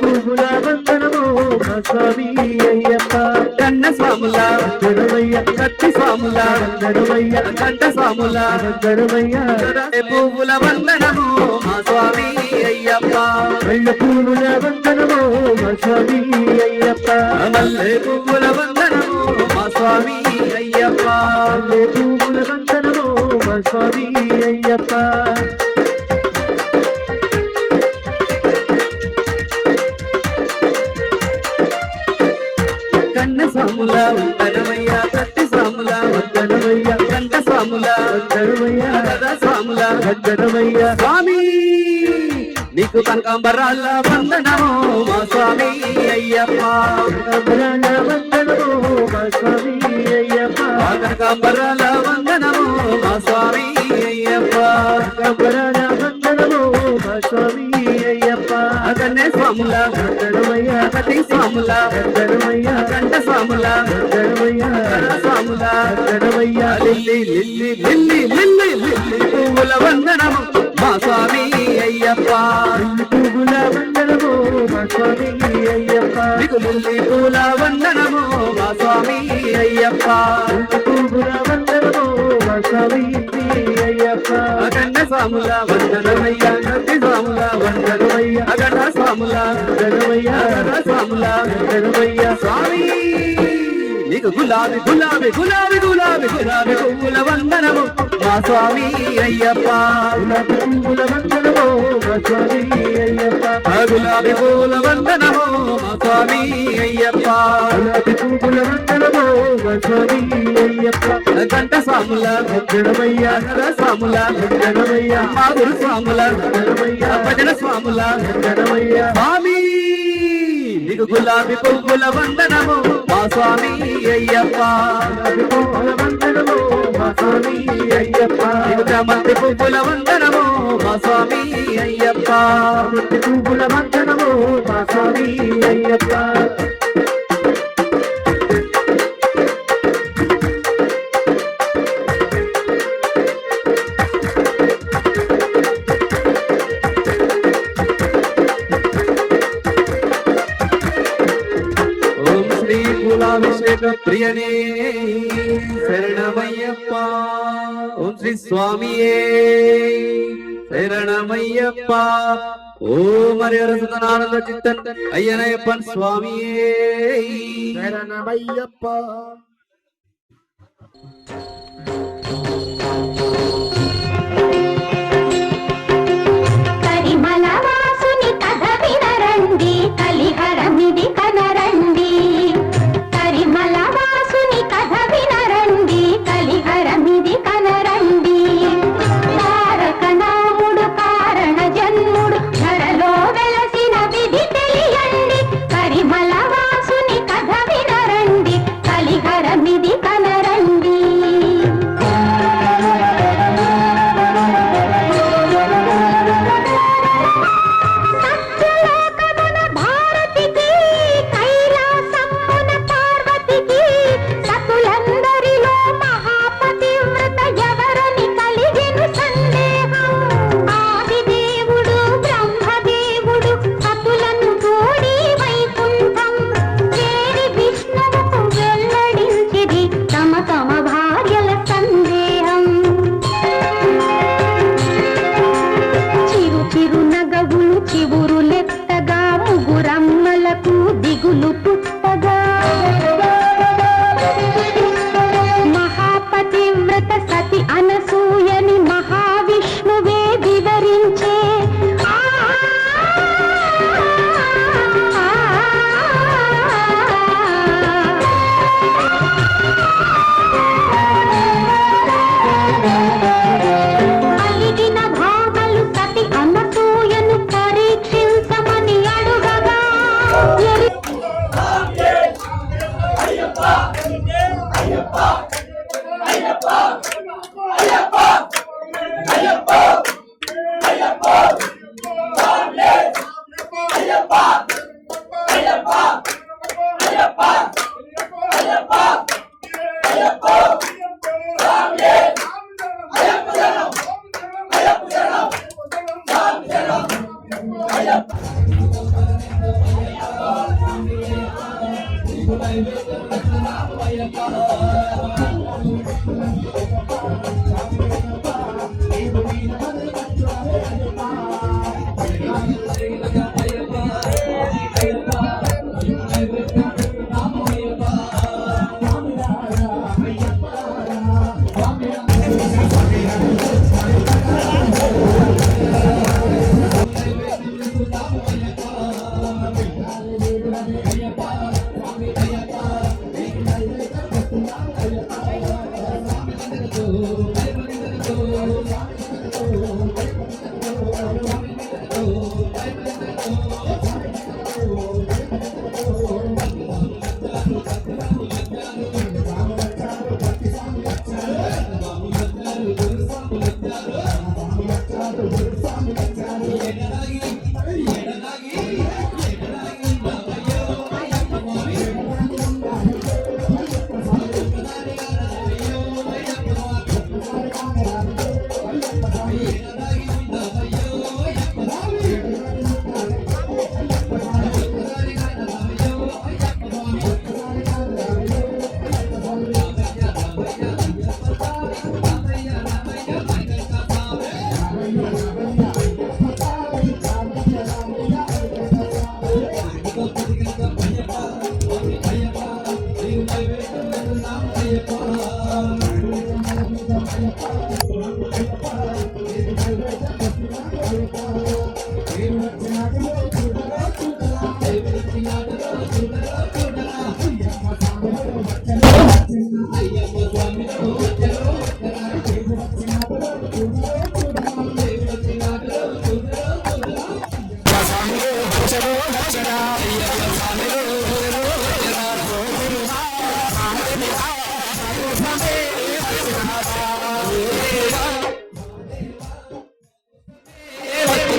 పువ్వుల వందనమో మా స్వామి అయ్యప్ప కన్న స్వాముల వందనమయ్య కత్తి స్వాముల వందనమయ్య కంట స్వాముల వందనమయ్య పువ్వుల వందనమో మా స్వామి అయ్యప్ప మల్లె పువ్వుల వందనమో మా స్వామి అయ్యప్ప మల్లె పువ్వుల వందనమో మా స్వామి అయ్యప్ప మల్లె పువ్వుల వందనమో మా స్వామి అయ్యప్ప కన్న సాముల వందనమయ్య కత్తి సాముల వందనమయ్య కంట సాముల వందనమయ్య కదా సాముల వందనమయ్య స్వామి నీకు కనకాంబరాల వందనమో మా స్వామి అయ్యప్ప కనకాంబరాల వందనమో మా స్వామి అయ్యప్ప కనకాంబరాల వందనమో మా స్వామి అయ్యప్ప కనకాంబరాల వందనమో మా స్వామి అయ్యప్ప కన్నే స్వాముల వందనమయ్య కతి స్వాముల వందనమయ్య కంట స్వాముల వందనమయ్య స్వాముల వందనమయ్య లిల్లి లిల్లి లిల్లి లిల్లి లిల్లి పువ్వుల వందనము మా స్వామి అయ్యప్ప పువ్వుల వందనము మా స్వామి అయ్యప్ప లిల్లి పూల వందనము మా స్వామి అయ్యప్ప పువ్వుల వందనము మా స్వామి అయ్యప్ప అగండ స్వాముల వందనమయ్య కత్తి స్వాముల వందనమయ్య అగండ స్వాముల వందనమయ్య స్వాముల వందనమయ్య స్వామి నీకు గులాబీ గులాబీ గులాబీ గులాబీ గులాబీ పువ్వుల వందనము మా స్వామి అయ్యప్ప గులాబీ పువ్వుల వందనము మా స్వామి అయ్యప్ప గులాబీ పువ్వుల వందనము మా స్వామి అయ్యప్ప గులాబీ పువ్వుల వందనము మా స్వామి అయ్యప్ప గంట స్వాముల వందనమయ్య నర స్వాముల వందనమయ్య మాధురు స్వాముల వందనమయ్య భజన స్వాముల వందనమయ్య స్వామి నీకు గులాబీ పువ్వుల వందనము మా స్వామి అయ్యప్ప గులాబీ పువ్వుల వందనము మా స్వామి అయ్యప్ప నీకు చామంతి పువ్వుల వందనము మా స్వామి అయ్యప్ప చామంతి పువ్వుల వందనము మా స్వామి అయ్యప్ప కులాభిషేక ప్రియనే శరణమయ్యప్ప ఓం శ్రీ స్వామియే శరణమయ్యప్ప ఓం హరిహర సుతనానంద చిత్తన్ అయ్యనయ్యప్పన్ స్వామియే శరణమయ్యప్ప కరిమలవాసుని కథ వినరండి కలిహరమిది కనరండి కరిమలవాసుని కథ వినరండి కలిహరమిది కనరండి తారక నాముడు కారణ జన్ముడు ధరలో వెలసిన విధి తెలియండి కరిమలవాసుని కథ వినరండి కలిహరమిది కనరండి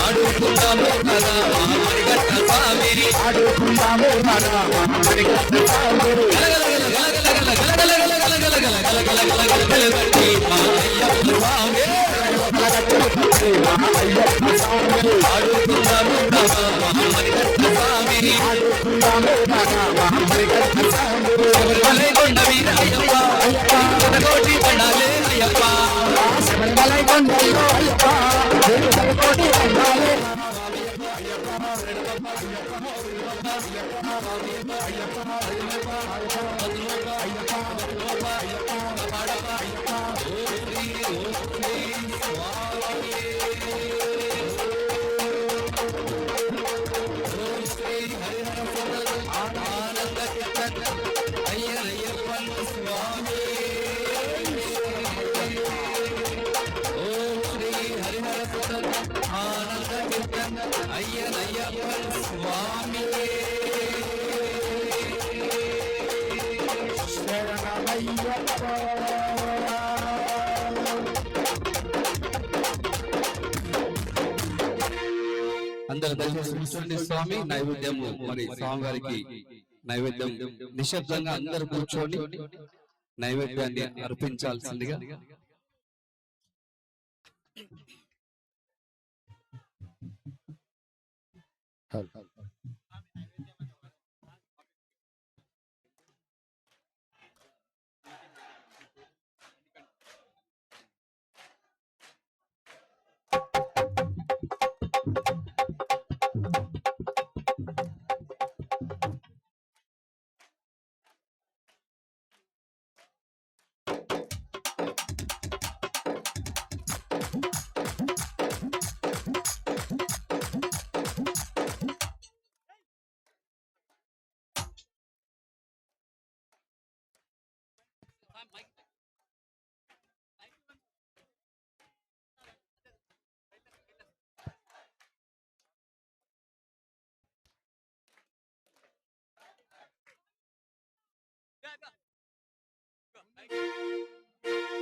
ఆడుకుందాము కదా మరిగట్ట స్వామిని ఆడుకుందాము కదా మరిగట్ట స్వామిని ఆడుకుందాము కదా మరిగట్ట స్వామిని ఆడుకుందాము కదా మరిగట్ట స్వామిని శబరిమలై కొండ వీరయ్యప్ప కోటి దండాలే అయ్యప్ప శబరిమలై కొండలో అయ్యప్ప కోటి దండాలే అందరూ దయచేసి కూర్చోండి స్వామి. నైవేద్యము మరి స్వామి వారికి నైవేద్యం నిశ్శబ్దంగా అందరూ కూర్చోండి నైవేద్యాన్ని అర్పించాల్సిందిగా.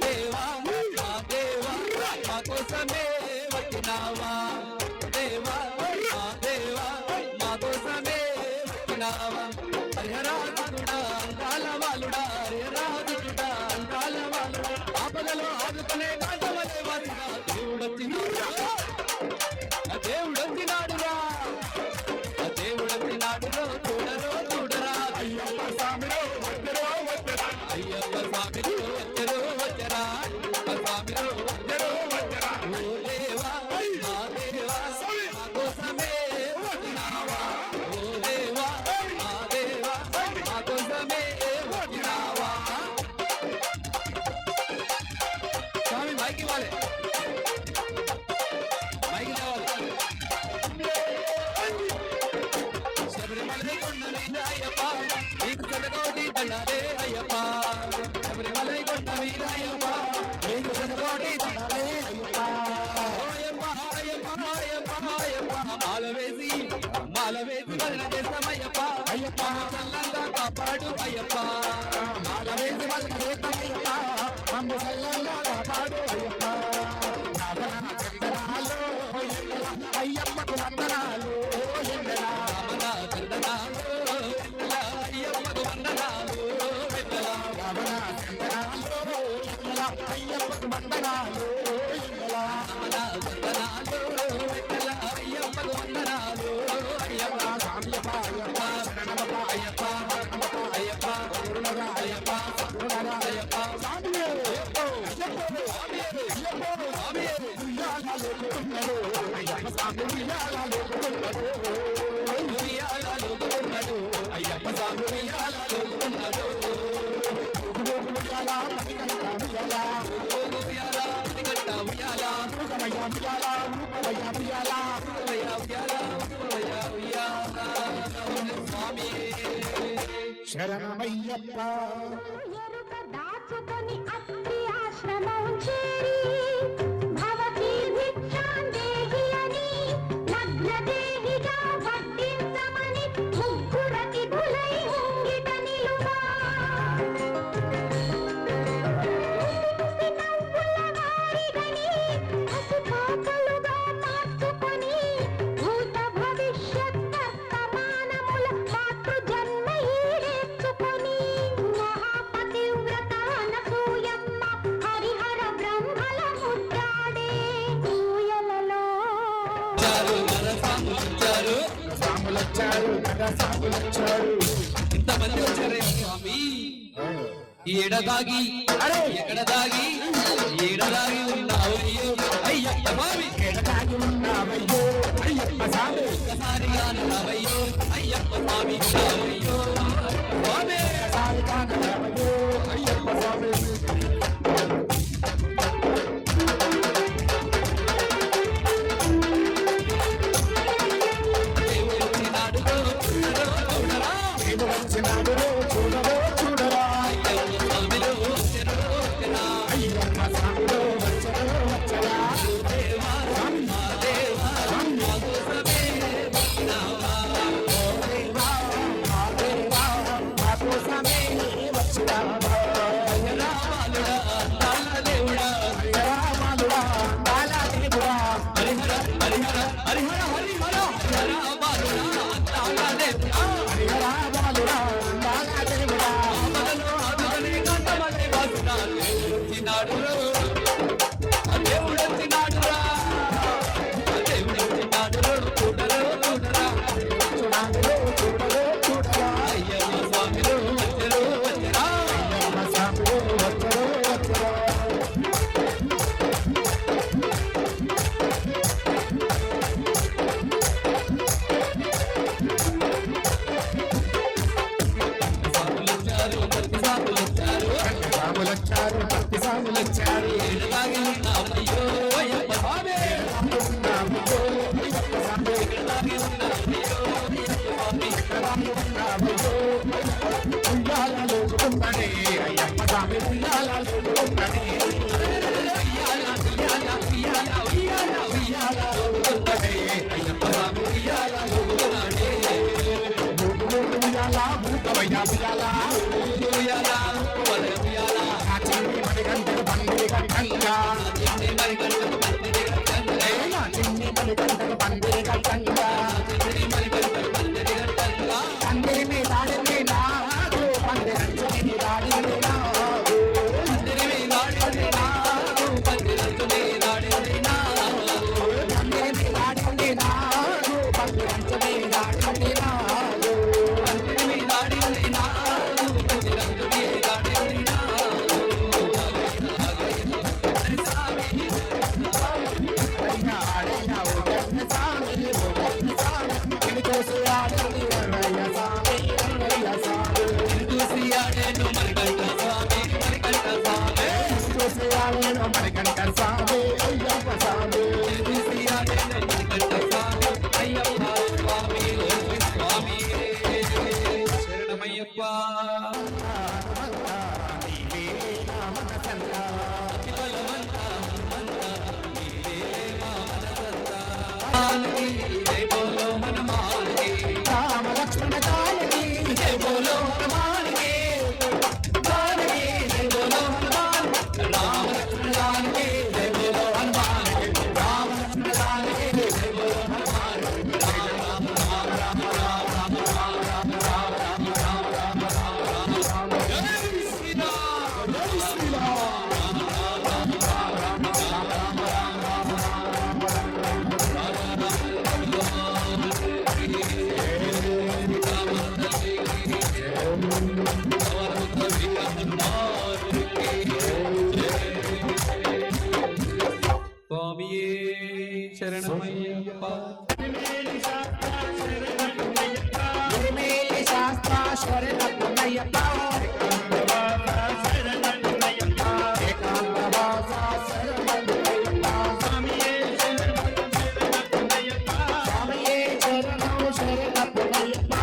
దేవా మా దేవా మా కోసమే వచ్చినావా దేవా మా దేవా మా కోసమే వచ్చినావా హరిహరాజుడా అందాల వాలుడా హరిహరాజుడా అందాల వాలుడా ఆపదలో ఆదుకునే కాంతమలే వాసిగా దేవుడొచ్చినాడురా దేవుడొచ్చినాడురా దేవుడొచ్చినాడురో చూడరో చూడరా అయ్యప్ప స్వామిరో వచ్చరో వచ్చరా అయ్యప్ప స్వామిరో వచ్చరో వచ్చరా స్వామిరో వచ్చరో వచ్చరా ఓ దేవా మా దేవా మా కోసమే వచ్చినావా ఓ దేవా మా దేవా మా కోసమే వచ్చినావా. స్వామి మైకి వాళ్ళే మైకి లేవాలి. శబరిమలై కొండ మీద అయ్యప్ప నీకు శతకోటి దండాలే అయ్యప్ప శబరిమలై కొండ మీద అయ్యప్ప నీకు శతకోటి దండాలే అయ్యప్ప అయ్యప్ప అయ్యప్ప అయ్యప్ప అయ్యప్ప మాల వేసి భజన చేస్తామయ్యప్ప అయ్యప్ప చల్లంగా కాపాడు అయ్యప్ప మాల వేసి భజన చేస్తామయ్యప్ప మమ్మ చల్లంగా కాపాడు అయ్యప్ప అయ్యప్పకు వందనాలు అయ్యప్పకు వందనాలు అయ్యప్పకు వందనాలు అయ్యప్పకు వందనాలు అయ్యప్ప అయ్యప్ప అయ్యప్ప అయ్యప్ప అయ్యప్ప అయ్యప్ప ఉయ్యాల శరణమయ్యప్ప ఎరుక దాచుకొని అత్రి ఆశ్రమం చేరి భవతి భిక్షాందేహి అని నగ్నదేహిగా వడ్డించమని ముగ్గురతి గులై ముంగిట నిలువా నవ్వుల వారిగని పసిపాపలుగా మార్చుకొని భూత భవిష్యత్ వర్తమానముల మాతృ జన్మ ఈడేర్చుకొని మహాపతివ్రత అనసూయమ్మ హరిహర బ్రహ్మల ముద్దాడే ఊయలలో సాములొచ్చారు సాములొచ్చారు ఇంతమంది వచ్చారే స్వామి ఏడదాగి ఎక్కడదాగి ఏడదాగి ఉన్నావయ్యో అయ్యప్ప స్వామి ఎడదాగి ఉన్నావయ్యో అయ్యప్ప స్వామి ఒక్కసారిగా ఉన్నావయ్యో అయ్యప్ప స్వామి ఉన్నావయ్యో స్వామి సారిగా ఉన్నావయ్యో అయ్యప్ప స్వామి దేవుడు వచ్చినాడు చూడరా దేవుడు వచ్చినాడు చూడవో చూడరా అయ్యప్ప స్వామిలో వచ్చెను వచ్చెనా అయ్యప్ప స్వామిలో వచ్చరా వచ్చరా దేవా మా దేవా మా కోసమే వచ్చినావా దేవా మా దేవా మా కోసమే వచ్చినావా రామాలుడా అందాల దేవుడా రామాలుడా బాలా దేవుడా హరిహర హరిహర హరిహర హరిహర రామాలుడా అందాల దేవుడా రామాలుడా బాలా దేవుడా ఆపదలో ఆదుకొని కంటమని వాసునాడు వచ్చినాడు దేవుడు వచ్చినాడురా దేవుడు వచ్చినాడు చూడరు చూడరా చూడాలో చూడవో చూడరా అయ్యప్ప స్వామిలో వచ్చరు వచ్చరా అయ్యప్ప స్వామిలో వచ్చరా వచ్చరా స్వాములు వచ్చారు ప్రతి స్వాములు వచ్చారు సాములొచ్చారు భక్తి సాములొచ్చారు ఏడలాగి ఉన్నామయ్యో అయ్యప్ప స్వామి ఉన్నామయ్యో అయ్యప్ప స్వామి ఏడలాగి ఉన్నామయ్యో అయ్యప్ప స్వామి ఉన్నామయ్యో ఉయ్యాలలో ఉందని అయ్యప్ప స్వామి ఉయ్యాలలో ఉందని ఉయ్యాల ఉయ్యాల ఉయ్యాల ఉయ్యాల ఉయ్యాల ఊగుతున్నదే అయ్యప్ప స్వామి ఉయ్యాల ఊగుతున్నాడే ఉయ్యాల భూతమయ్యా ఉయ్యాల ఉయ్యాల ఊగువలె ఉయ్యాల చిన్ని మణికంఠ బండి కంటంగా చిన్ని మరిగంట పందిరి గట్టంగా చిన్ని మణికంఠ బండి కంటంగా చిన్ని మరిగంట పందిరి గట్టంగా పందిరి మీద ఆడింది నాకు పందిరి మీద ఆడింది నాకు పందిరి మీద ఆడింది నాకు పందిరంచు మీద ఆడింది నాకు పందిరి మీద ఆడింది నాకు పందిరి మీద ఆడింది నాకు పందిరి మీద ఆడింది నాకు పందిరంచు మీద ఆడింది నాకు హరి స్వామి అయినా ఆడినా ఓ కృష్ణ స్వామి ఓ కృష్ణ స్వామి నిన్ను చూసి ఆడింది అన్నయ్య స్వామి అన్నయ్య స్వామి చూసి ఆడేను మరికంట స్వామి మరికంట స్వామి చూసి ఆడిన మణికంఠ స్వామి అయ్యప్ప స్వామి చూసి ఆడేను మరికంట స్వామి అయ్యప్ప స్వామి ఓ స్వామి శరణమయ్యప్ప నీవే నా మనసంతా బలవంతా హనుమంతా నీవే మా మనసంతా మాలకి జై బోలో మన మాలకి రామ లక్ష్మణ కాలకి జై బోలో హనుమానికి కాలకి జై బోలో హనుమాన్ రామ లక్ష్మణ కాలకి జై బోలో హనుమాన్ రామ లక్ష్మణ కాలకి జై బోలో హనుమాన్ రామ రామ రామ రామ రామ రామ రామ రామ రామ రామ రామ రామ రామ జై శ్రీరామ్ జై శ్రీరామ్ స్వామియే శరణమయ్యప్ప గురుమేలి శాస్త్ర శరణయ్యప్ప ఏకాంతవాస శరణయ్యప్ప స్వామియే శరణం శరణయ్యప్ప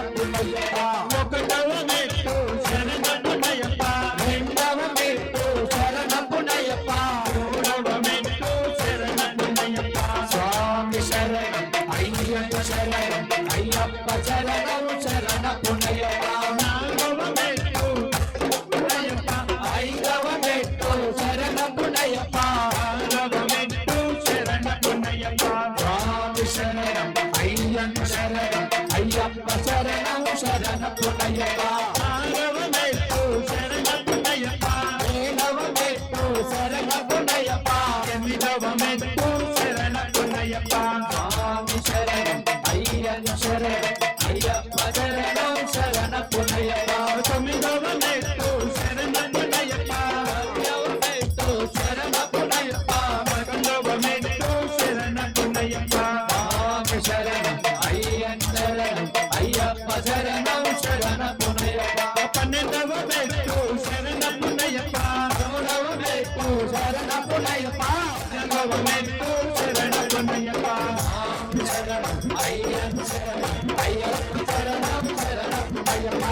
శరణమయ్యప్ప ఒకటవ మెట్టు శరణమయ్యప్ప రెండవ మెట్టు శరణమయ్యప్ప మూడవ మెట్టు శరణమయ్యప్ప స్వామి శరణం అయ్యప్ప శరణం అయ్యప్ప శరణం శరణమయ్యప్ప నాలుగవ మెట్టు అయ్యప్ప ఐదవ మెట్టు శరణమయ్యప్ప ఆరవ మెట్టు శరణమయ్యప్ప స్వామి శరణం అయ్యప్ప శరణం అయ్యప్ప శరణం శరణమయ్యప్ప ఆరవ మెట్టు శరణమయ్యప్ప ఏడవ మెట్టు శరణమయ్యప్ప ఎనిమిదవ మెట్టు శరణమయ్యప్ప స్వామి శరణం అయ్యప్ప శరణం అయ్యప్ప శరణం శరణమయ్యప్ప తొమ్మిదవ మెట్టు శరణమయ్యప్ప పదవ మెట్టు శరణమయ్యప్ప పదకొండవ మెట్టు శరణమయ్యప్ప స్వామి శరణం అయ్యప్ప శరణం అయ్యప్ప శరణం శరణమయ్యప్ప పన్నెండవ మెట్టు శరణమయ్యప్ప మూడవ మెట్టు శరణమయ్యప్ప పదవ మెట్టు శరణమయ్యప్ప శరణం అయ్యప్ప శరణం అయ్యప్ప శరణం శరణమయ్యప్ప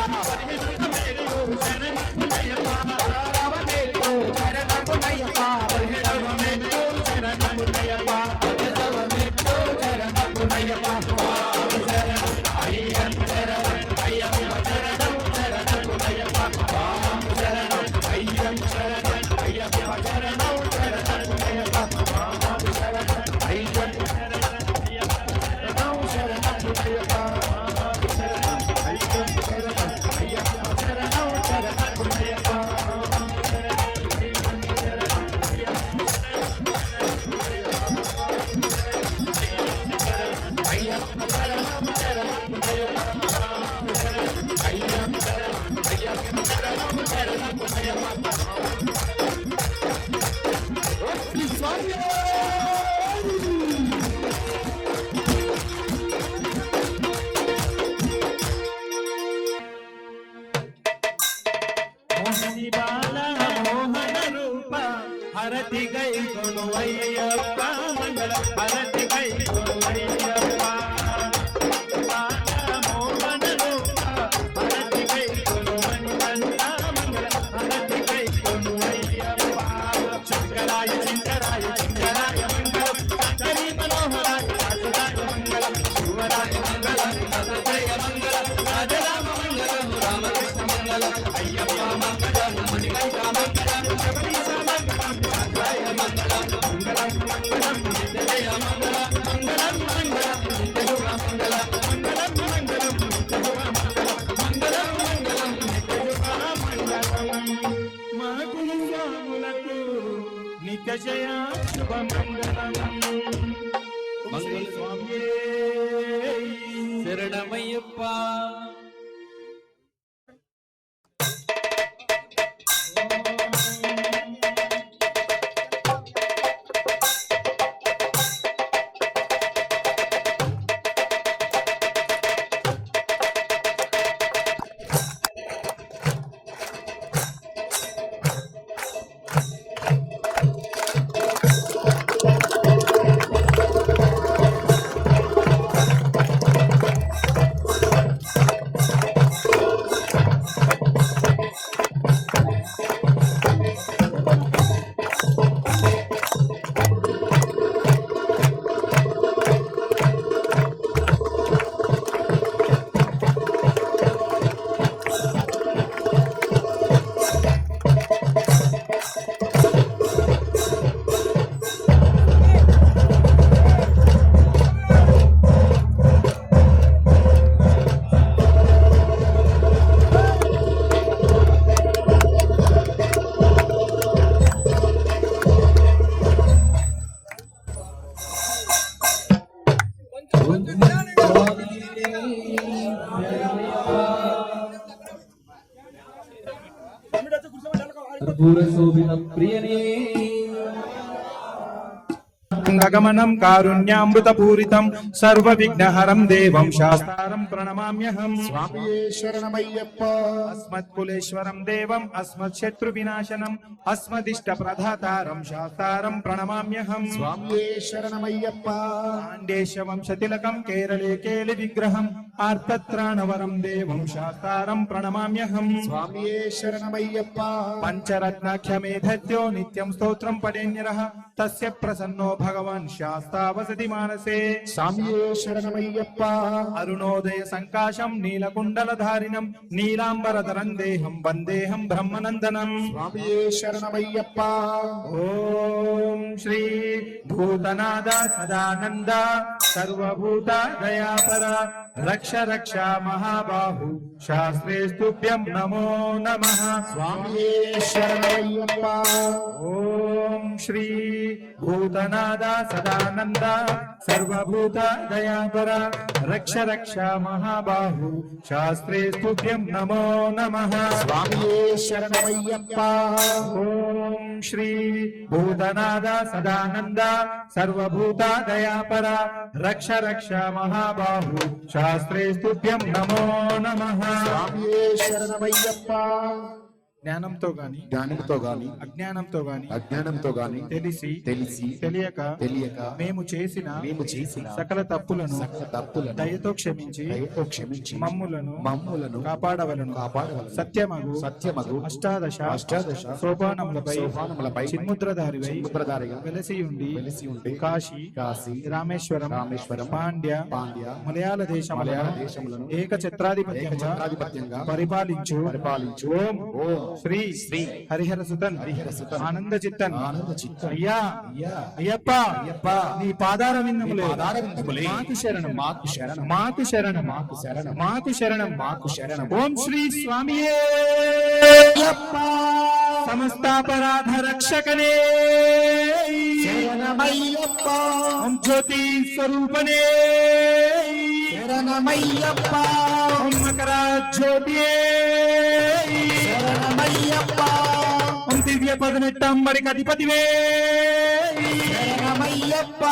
శరణమయ్యప్ప ఆరవ మెట్టు శరణమయ్యప్ప పదిహేడవ మెట్టు శరణమయ్యప్ప పదవ మెట్టు శరణమయ్యప్ప మోహిని బాల మోహన రూప హరతి గై కొను అయ్యప్ప మంగళ హరతి గై కొను అయ్యప్ప బాల మోహన రూప హరతి గై కొను మంగళ హరతి గై కొను అయ్యప్ప శంకరాయ శంకరాయ శంకరాయ మంగళం శంకరీ మనోహరాయ వాసుదాయ మంగళం శివరాయ మంగళం దత్తత్రేయ మంగళం రాజరామ మంగళం రామకృష్ణ మంగళం అయ్యప్ప మంగళం మణికంఠ మంగళం శబరీశ మంగళం రాజాయ మంగళం మంగళం మంగళం నిత్యజయ మంగళం మంగళం మంగళం నిత్యయుగ మంగళం మంగళం మంగళం నిత్యయుగ మంగళం మంగళం మంగళం నిత్యయుగ మంగళం మా కులంగాములకు నిత్యజయ శుభ మంగళం మంగళ స్వామి శరణమయ్యప్ప గమనం కారుణ్యామృతపూరితం సర్వ విఘ్నహరం దేవం శాస్త్రం ప్రణమామ్యహం స్వామియే శరణమయ్యప్ప అస్మత్కులేశ్వరం దేవం అస్మత్ శత్రు వినాశనం అస్మదిష్ట ప్రధాతారం శాస్త్రం ప్రణమామ్యహం స్వామియే శరణమయ్యప్ప పాండేశ వంశతిలకం కేరళే కేలి విగ్రహం ఆర్తత్రాణవరం దేవం శాస్తారం ప్రణమామ్యహం. స్వామియే శరణమయ్యప్ప. పంచరత్నాఖ్యమేధత్యో నిత్యం స్తోత్రం పఠేన్యరః తస్య ప్రసన్నో భగవాన్ శాస్తా వసతి మానసే. స్వామియే శరణమయ్యప్ప. అరుణోదయ సంకాశం నీలకుండలధారిణం నీలాంబరధరం దేహం వందేహం బ్రహ్మనందనం. స్వామియే శరణమయ్యప్ప. ఓం శ్రీ భూతనాద సదానంద సర్వభూత దయాపర రక్ష రక్ష మహాబాహు శాస్త్రేస్తుభ్యం నమో నమః. స్వామియే శరణమయ్యప్ప. ఓం శ్రీ భూతనాద సదానంద సర్వభూత దయాపర రక్ష రక్ష మహాబాహు శాస్త్రేస్తుభ్యం నమో నమః. స్వామియే శరణమయ్యప్ప. ఓం శ్రీ భూతనాద సదానంద సర్వభూత దయాపర రక్ష రక్ష మహాబాహు శాస్త్రేస్తుభ్యం నమో నమః. స్వామియే శరణమయ్యప్ప. జ్ఞానంతో గాని జ్ఞానంతో గాని అజ్ఞానంతో గాని అజ్ఞానంతో గాని తెలిసి తెలియక మేము చేసిన సకల తప్పులను దయతో క్షమించి మమ్ములను కాపాడవలను సత్యమగు అష్టాదశ సోపానములపై చిన్ముద్రధారివై వెలసి ఉండి కాశీ రామేశ్వరం పాండ్య మలయాళ దేశములను ఏకఛత్రాధిపత్యంగా పరిపాలించు ఓం శ్రీ హరిహర సుతన్ ఆనంద చిత్తన్ అయ్యా అయ్యప్ప నీ పాదార విందములే మాకు శరణం. ఓం శ్రీ స్వామియే సమస్తాపరాధ రక్షకనే శరణమయ్యప్ప. ఓం జ్యోతి స్వరూపనే శరణమయ్యప్ప. ఓం మకర జ్యోతియే శరణమయ్యప్ప. ఓం దివ్య పదనెట్టంబడికి అధిపతివే శరణమయ్యప్ప.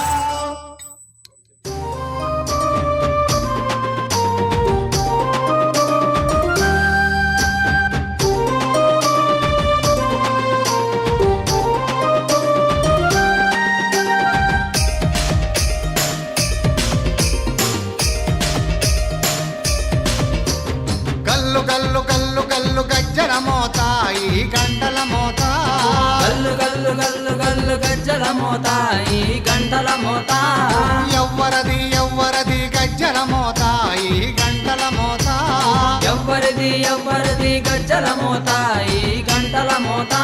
గల్లు గల్లు గల్లు గల్లు గజ్జల మోత ఈ గంటల మోత. గల్లు గల్లు గల్లు గల్లు గజ్జల మోత ఈ గంటల మోత. ఎవ్వరది ఎవ్వరది గజ్జల మోత ఈ గంటల మోత. ఎవ్వరిది ఎవ్వరిది గజ్జల మోత ఈ గంటల మోత.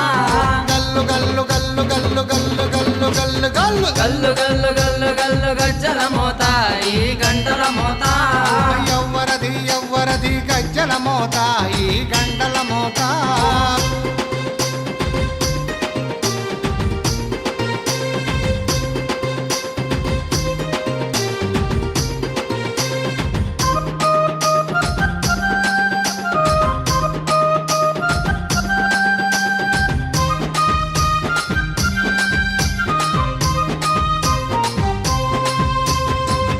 గల్లు గల్లు గల్లు గల్లు గల్లు గల్లు గల్లు గల్లు గల్లు గల్లు గల్లు గల్లు గజ్జల మోత ఈ గంటల మోత. ఎవ్వరది ఎవ్వరది గజ్జల మోత ఈ గంటల మోత.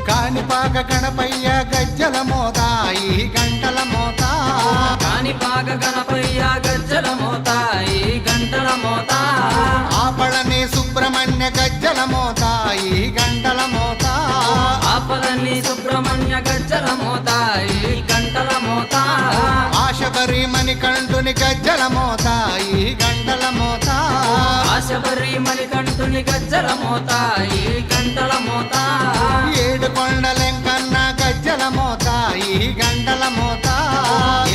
కాణిపాక గణపయ్య గజ్జల మోత ఈ గంటల మోత. కాణిపాక గణపయ్య గజ్జల మోత ఈ గంటల మోత. ఆపళని సుబ్రహ్మణ్య గజ్జల మోత ఈ గంటల మోత. ఆపలని సుబ్రహ్మణ్య గజ్జల మోత ఈ గంటల మోత. ఆశబరి మణికంఠుని గజ్జల మోత ఈ గంటల మోత. ఆశబరి మణికంఠుని గజ్జల మోత ఈ గంటల మోత. ఏడు కొండలెంకన్న గజ్జల మోత ఈ గంటల మోత.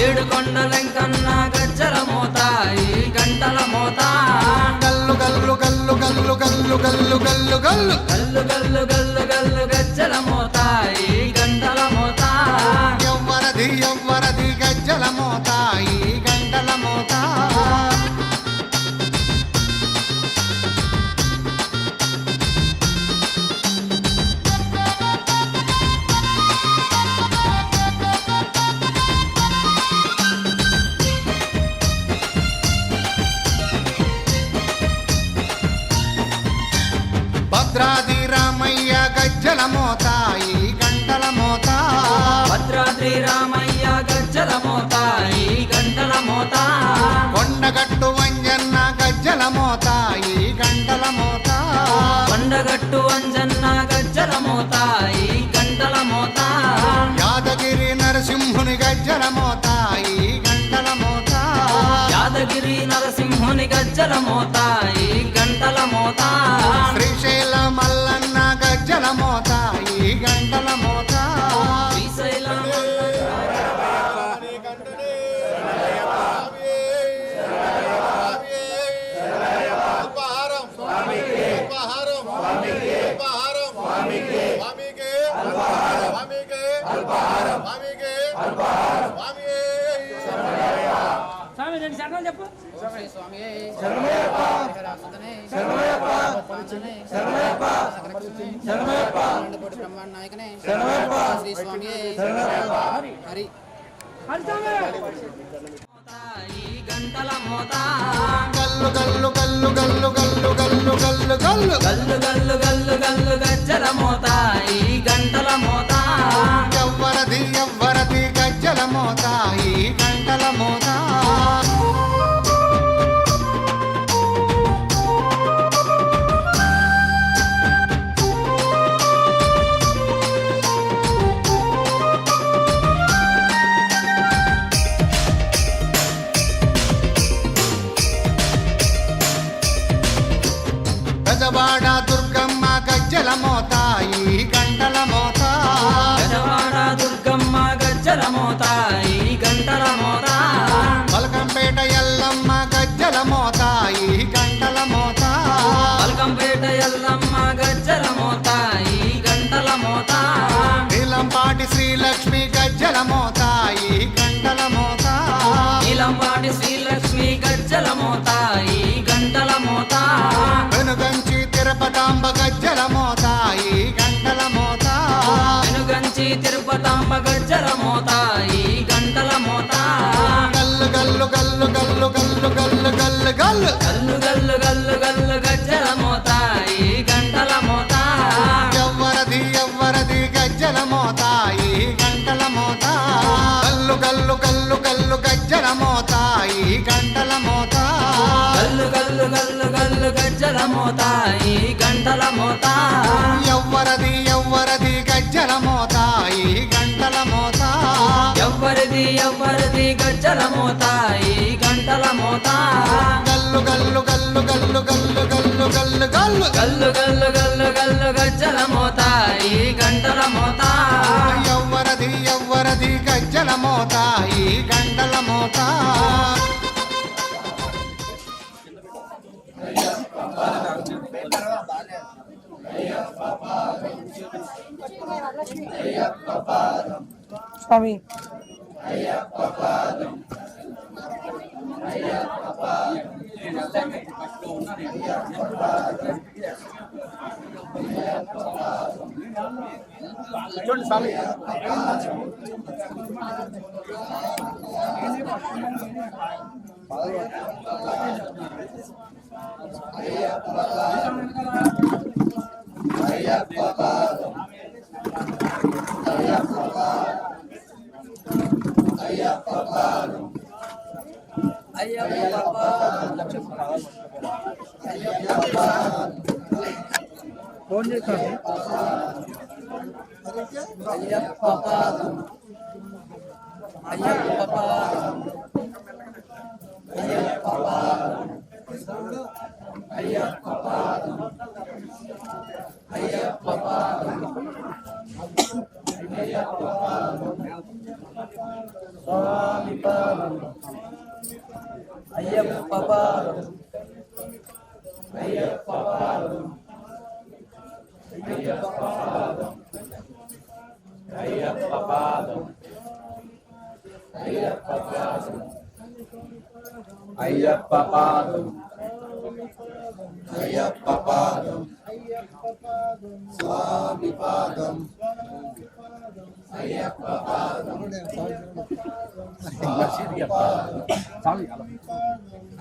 ఏడు కొండలెంకన్న గజ్జల మోత ఈ గంటల మోత. గల్లు గల్లు గల్లు గల్లు గల్లు గల్లు గల్లు గల్లు గల్లు గల్లు గల్లు గల్లు గజ్జల మోత ఈ గంటల మోత. ఎవ్వరది ఎవ్వరది గజ్జల మోత ఈ గంటల మోత. భద్రాది రామయ్య గజ్జల మోత ఈ గంటల మోత. భద్రాద్రి రామయ్య గజ్జల మోత ఈ గంటల మోత ఈ గంటల మోత యాదగిరి నరసింహుని గజ్జల మోత ఈ గంటల మోత శ్రీశైల మల్లన్న గజ్జల మోత ఈ గంటల మోత శ్రీశైలం ఈ గంటల మోత గల్లు గల్లు గల్లు గల్లు గల్లు గల్లు గల్లు గల్లు గల్లు గల్లు గల్లు గల్లు గజ్జల మోత ఈ గంటల మోత ఎవ్వరది గజ్జల మోత ఈ గంటల మోత గజవాడ దుర్గమ్మ గజ్జల మోత ఈ గంటల మోత గజవాడ దుర్గమ్మ గజ్జల మోత ఈ గంటల మోత పలకంపేట ఎల్లమ్మ గజ్జల మోత ఈ గంటల మోత పల్కంపేట ఎల్లమ్మ గజ్జల మోత ఈ గంటల మోత నీలంపాటి శ్రీలక్ష్మి గజ్జల మోత ఈ గంటల మోత నీలంపాటి శ్రీలక్ష్మి గజ్జల మోత ఈ గంటల మోత వెనుగంచి తిరుపతాంబ గజ్జల మోత ఈ గంటల మోత వెనుగంచి తిరుపతాంబ గజ్జల మోత ఈ గంటల మోత గల్లు గల్లు గల్లు గల్లు గల్లు గల్లు గల్లు గల్లు గల్లు గల్లు గల్లు గల్లు గజ్జల మోత ఈ గంటల మోత ఎవ్వరది గజ్జల మోత ఈ గంటల మోత గల్లు గల్లు గల్లు గల్లు గజ్జల మోత ఈ గంటల మోత గల్లు గల్లు గల్లు గల్లు గజ్జల మోత ఈ గంటల మోత ఎవ్వరది గజ్జల మోత ఈ గంటల మోత ఎవ్వరిది గజ్జల మోత ఈ గంటల మోత గల్లు గల్లు గల్లు గల్లు గల్లు గల్లు గల్లు గల్లు గల్లు గల్లు గల్లు గల్లు గజ్జల మోత ఈ గంటల మోత ఎవ్వరది గజ్జల మోత ఈ గంటల మోత స్వామి ఫోన్ చేస్తాను అయ్యప్ప పాదం అయ్యప్ప పాదం అయ్యప్ప పాదం స్వామి పాదం అయ్యప్ప పాదం స్వామి పాదం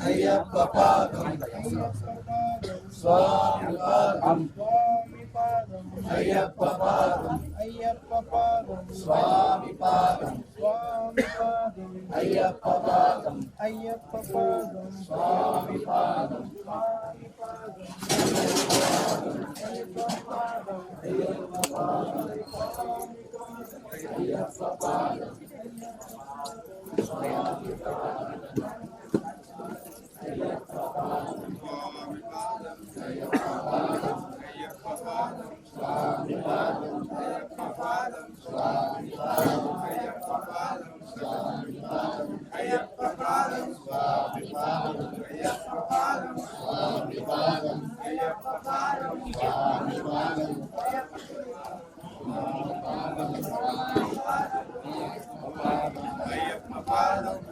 అయ్యప్ప పాదం స్వామి పాదం అయ్యప్ప పాదం స్వామి పాదం అయ్యప్ప పాదం స్వామి పాదం అయ్యప్ప పాదం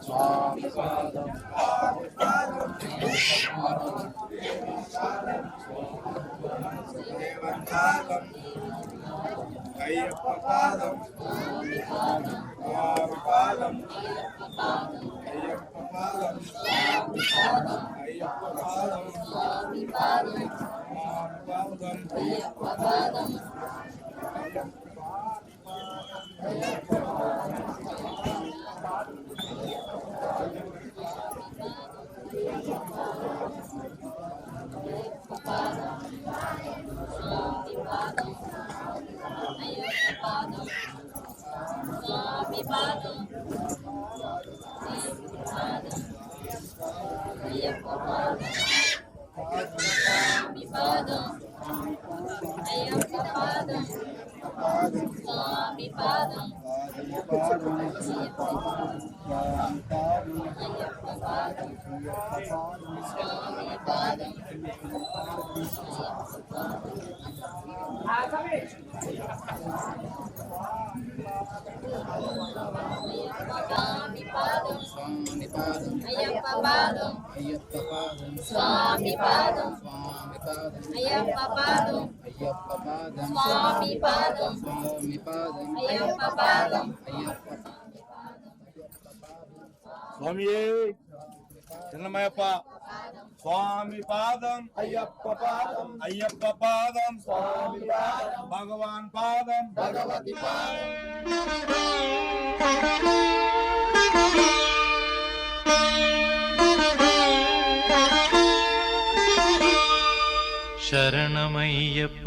స్వామి పాదం అయ్యప్ప పాదం స్వామి పాదం అయ్యప్ప పాదం అయ్యప్ప పాదం స్వామి పాదం అయ్యప్ప పాదం అయ్యప్ప పాదం స్వామి పాదం అయ్యప్ప పాదం స్వామి పాదం అయ్యప్ప పాదం స్వామియే చిన్నమయ్యప్ప స్వామి పాదం అయ్యప్ప పాదం అయ్యప్ప పాదం స్వామి పాదం భగవాన్ పాదం భగవతి పాదం శరణమయ్యప్ప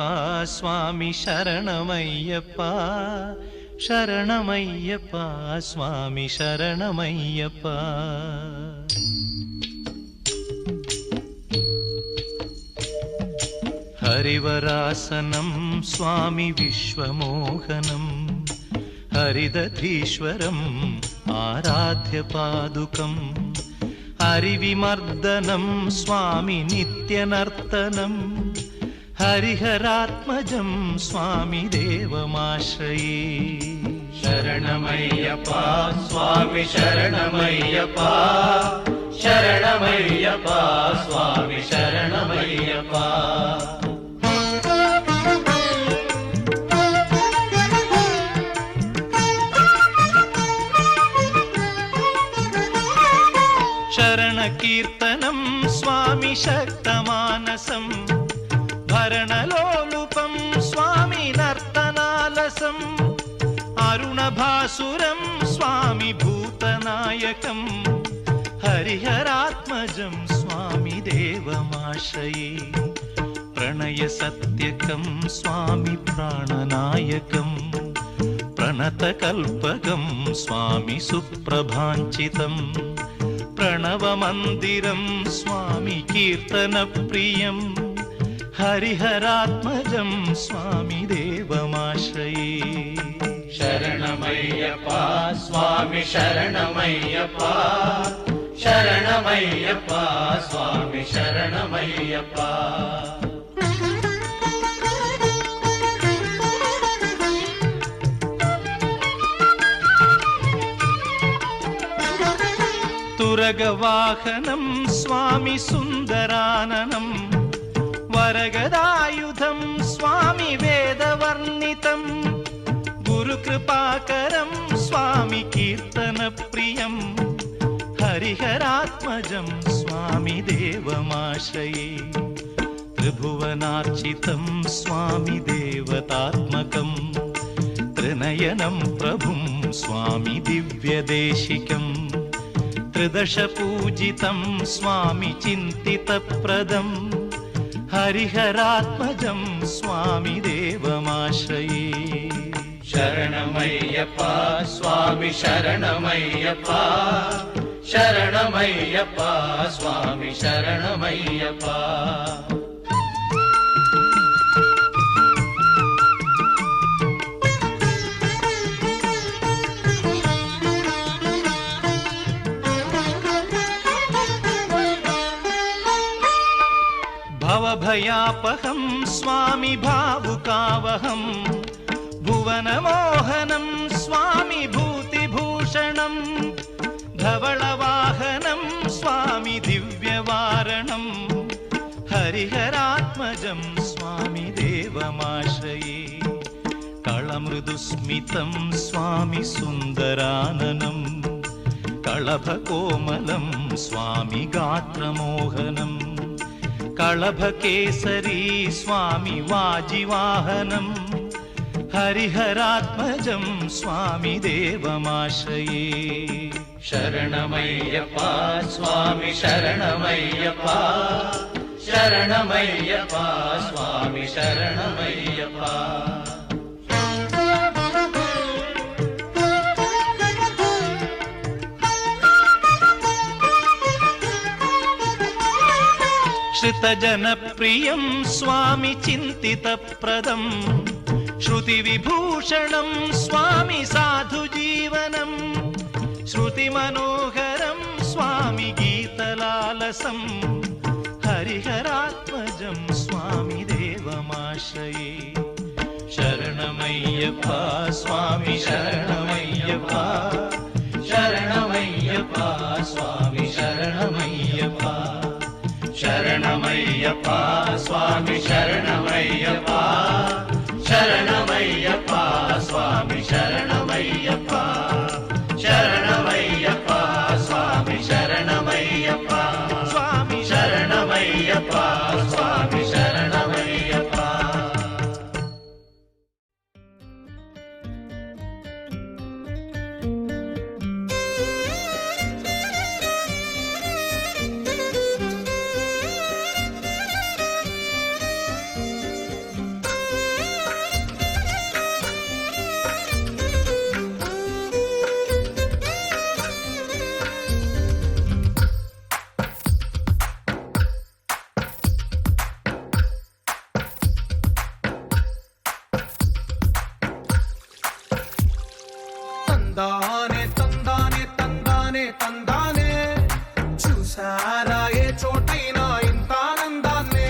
స్వామి శరణమయ్యప్ప శరణమయ్యప్ప స్వామి శరణమయ్యప్ప హరివరాసనం స్వామి విశ్వమోహనం హరిదధీశ్వరం ఆరాధ్య పాదుకం హరివిమర్దనం స్వామి నిత్యనర్తనం హరిహరాత్మజం స్వామి దేవమాశ్రయే శరణమయ్యప్ప స్వామి శరణమయ్యప్ప శరణమయ్యప్ప స్వామి శరణమయ్యప్ప శరణ కీర్తనం స్వామి శక్తమానసం భరణలోలుపం స్వామి నర్తనాలసం అరుణభాసురం స్వామి భూతనాయకం హరిహరాత్మజం స్వామి దేవమాశ్రయే ప్రణయ సత్యకం స్వామి ప్రాణనాయకం ప్రణతకల్పకం స్వామి సుప్రభాంచితం ప్రణవమందిరం స్వామి కీర్తనప్రియం హరిహరాత్మజం స్వామి దేవమాశ్రయే శరణమయ్యప్ప స్వామి శరణమయ్యప్ప శరణమయ్యప్ప స్వామి శరణమయ్యప్ప తురగవాహనం స్వామి సుందరాననం వరగదాయుధం స్వామి వేదవర్ణితం గురుకృపాకరం స్వామి కీర్తనప్రియం హరిహరాత్మజం స్వామి దేవమాశ్రయే త్రిభువనార్చితం స్వామి దేవతాత్మకం త్రినయనం ప్రభుం స్వామి దివ్యదేశికం త్రిదశ పూజితం స్వామి చింతితప్రదం హరిహరాత్మజం స్వామి దేవమాశ్రయే శరణమయ్యప్ప స్వామి శరణమయ్యప్ప శరణమయ్యప్ప స్వామి శరణమయ్యప్ప భవభయాపహం స్వామి భావుకావహం భువనమోహనం స్వామి భూతిభూషణం ధవళవాహనం స్వామి దివ్యవారణం హరిహరాత్మజం స్వామి దేవమాశ్రయే కళమృదుస్మితం స్వామి సుందరాననం కళభకోమలం స్వామి గాత్రమోహనం కళభకేసరీ స్వామి వాజివాహనం హరిహరాత్మజం స్వామి దేవమాశ్రయే శరణమయ్యప్ప స్వామి శరణమయ్యప్ప శరణమయ్యప్ప స్వామి శరణమయ్యప్ప श्रुतजनप्रियं स्वामि चिन्तितप्रदं श्रुतिविभूषणं स्वामि साधुजीवनं श्रुतिमनोहरं स्वामि गीतलालसं हरिहरात्मजं स्वामि देवमाश्रये शरणमय्यप्प स्वामि शरणमय्यप्प शरणमय्यप्प स्वामि शरणमय्यप्प शरणमय्यप्प स्वामी शरणमय्यप्प शरणमय्यप्प स्वामी शरणमय्यप्प शरणमय्यप्प स्वामी शरणमय्यप्प स्वामी शरणमय्यप्प स्वामी शरणमय्यप्प తందానే తందానే తందానే తందానే చూసారా ఏ చోటైనా ఇంత ఆనందాన్నే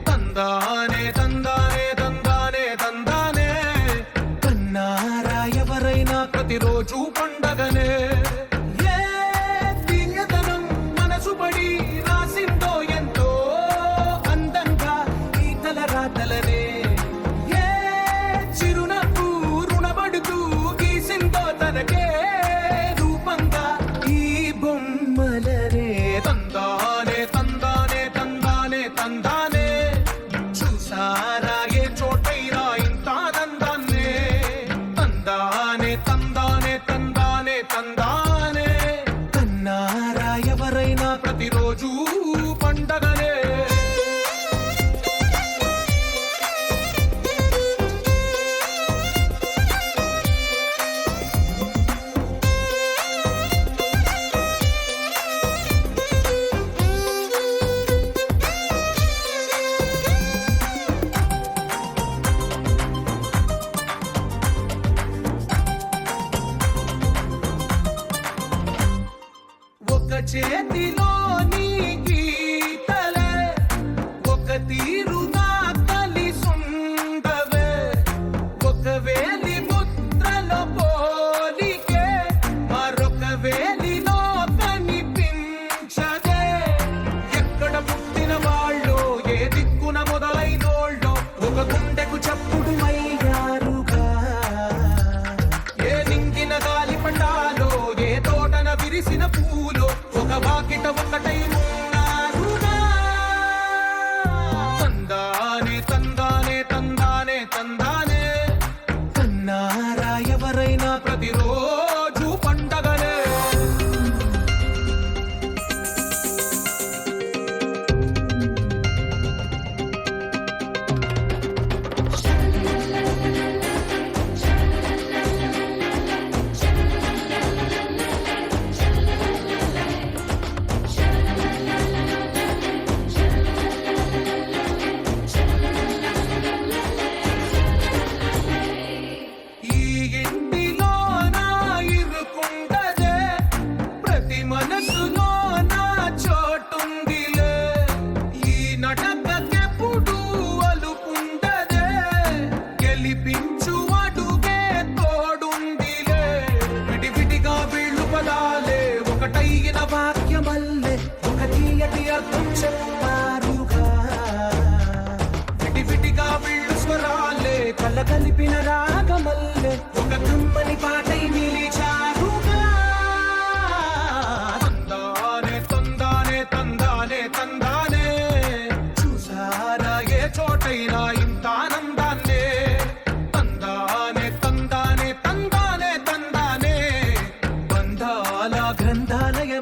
తందానే తందానే తందానే తందానే కన్నారా ఎవరైనా ప్రతిరోజు పండగనే ఏ దివ్యతనం మనసు పడి రాసిందో ఎంతో అందంగా ఈ తలరాతలనే ఏ చిరునవ్వు రుణపడుతూ తనకే రూపంగా ఈ బొమ్మలనే తందానే తందానే తందానే తందానే చూసారా ఏ చోటైనా ఇంత ఆనందాన్నే తందానే తందానే తందానే తందానే కన్నారా ఎవరైనా ప్రతిరోజు పండగనే చేతిలో నీ గీతలే ఒక తీరుగా కలిసుండవే ఒక వేలి ముద్రలో పోలికే మరొక వేలిలో కనిపించదే ఎక్కడ పుట్టిన వాళ్ళు ఏ దిక్కున మొదలైనోళ్ళు ఒక గుండెకు చప్పుడు అయ్యారుగా ఏ నింగిన గాలి పండాలో ఏ తోటన విరిసిన పూలో ఒక వాకిట ఒకటై ఉన్నారుగా తందానే తందానే తందానే తందానే కన్నారా ఎవరైనా ప్రతిరోజు పండగనే ఒకటైన వాక్యమల్లే ఒక తీయటి అర్థం చెప్పారుగా విడివిడిగా వీళ్ళు స్వరాలే కళ్ళ కలిపిన రాగమల్లే ఒక కమ్మని పాటై నిలిచారుగా తందానే తందానే తందానే తందానే చూసారా ఏ చోటైనా ఇంత ఆనందాన్నే తందానే తందానే తందానే తందానే బంధాల గ్రంథాలయ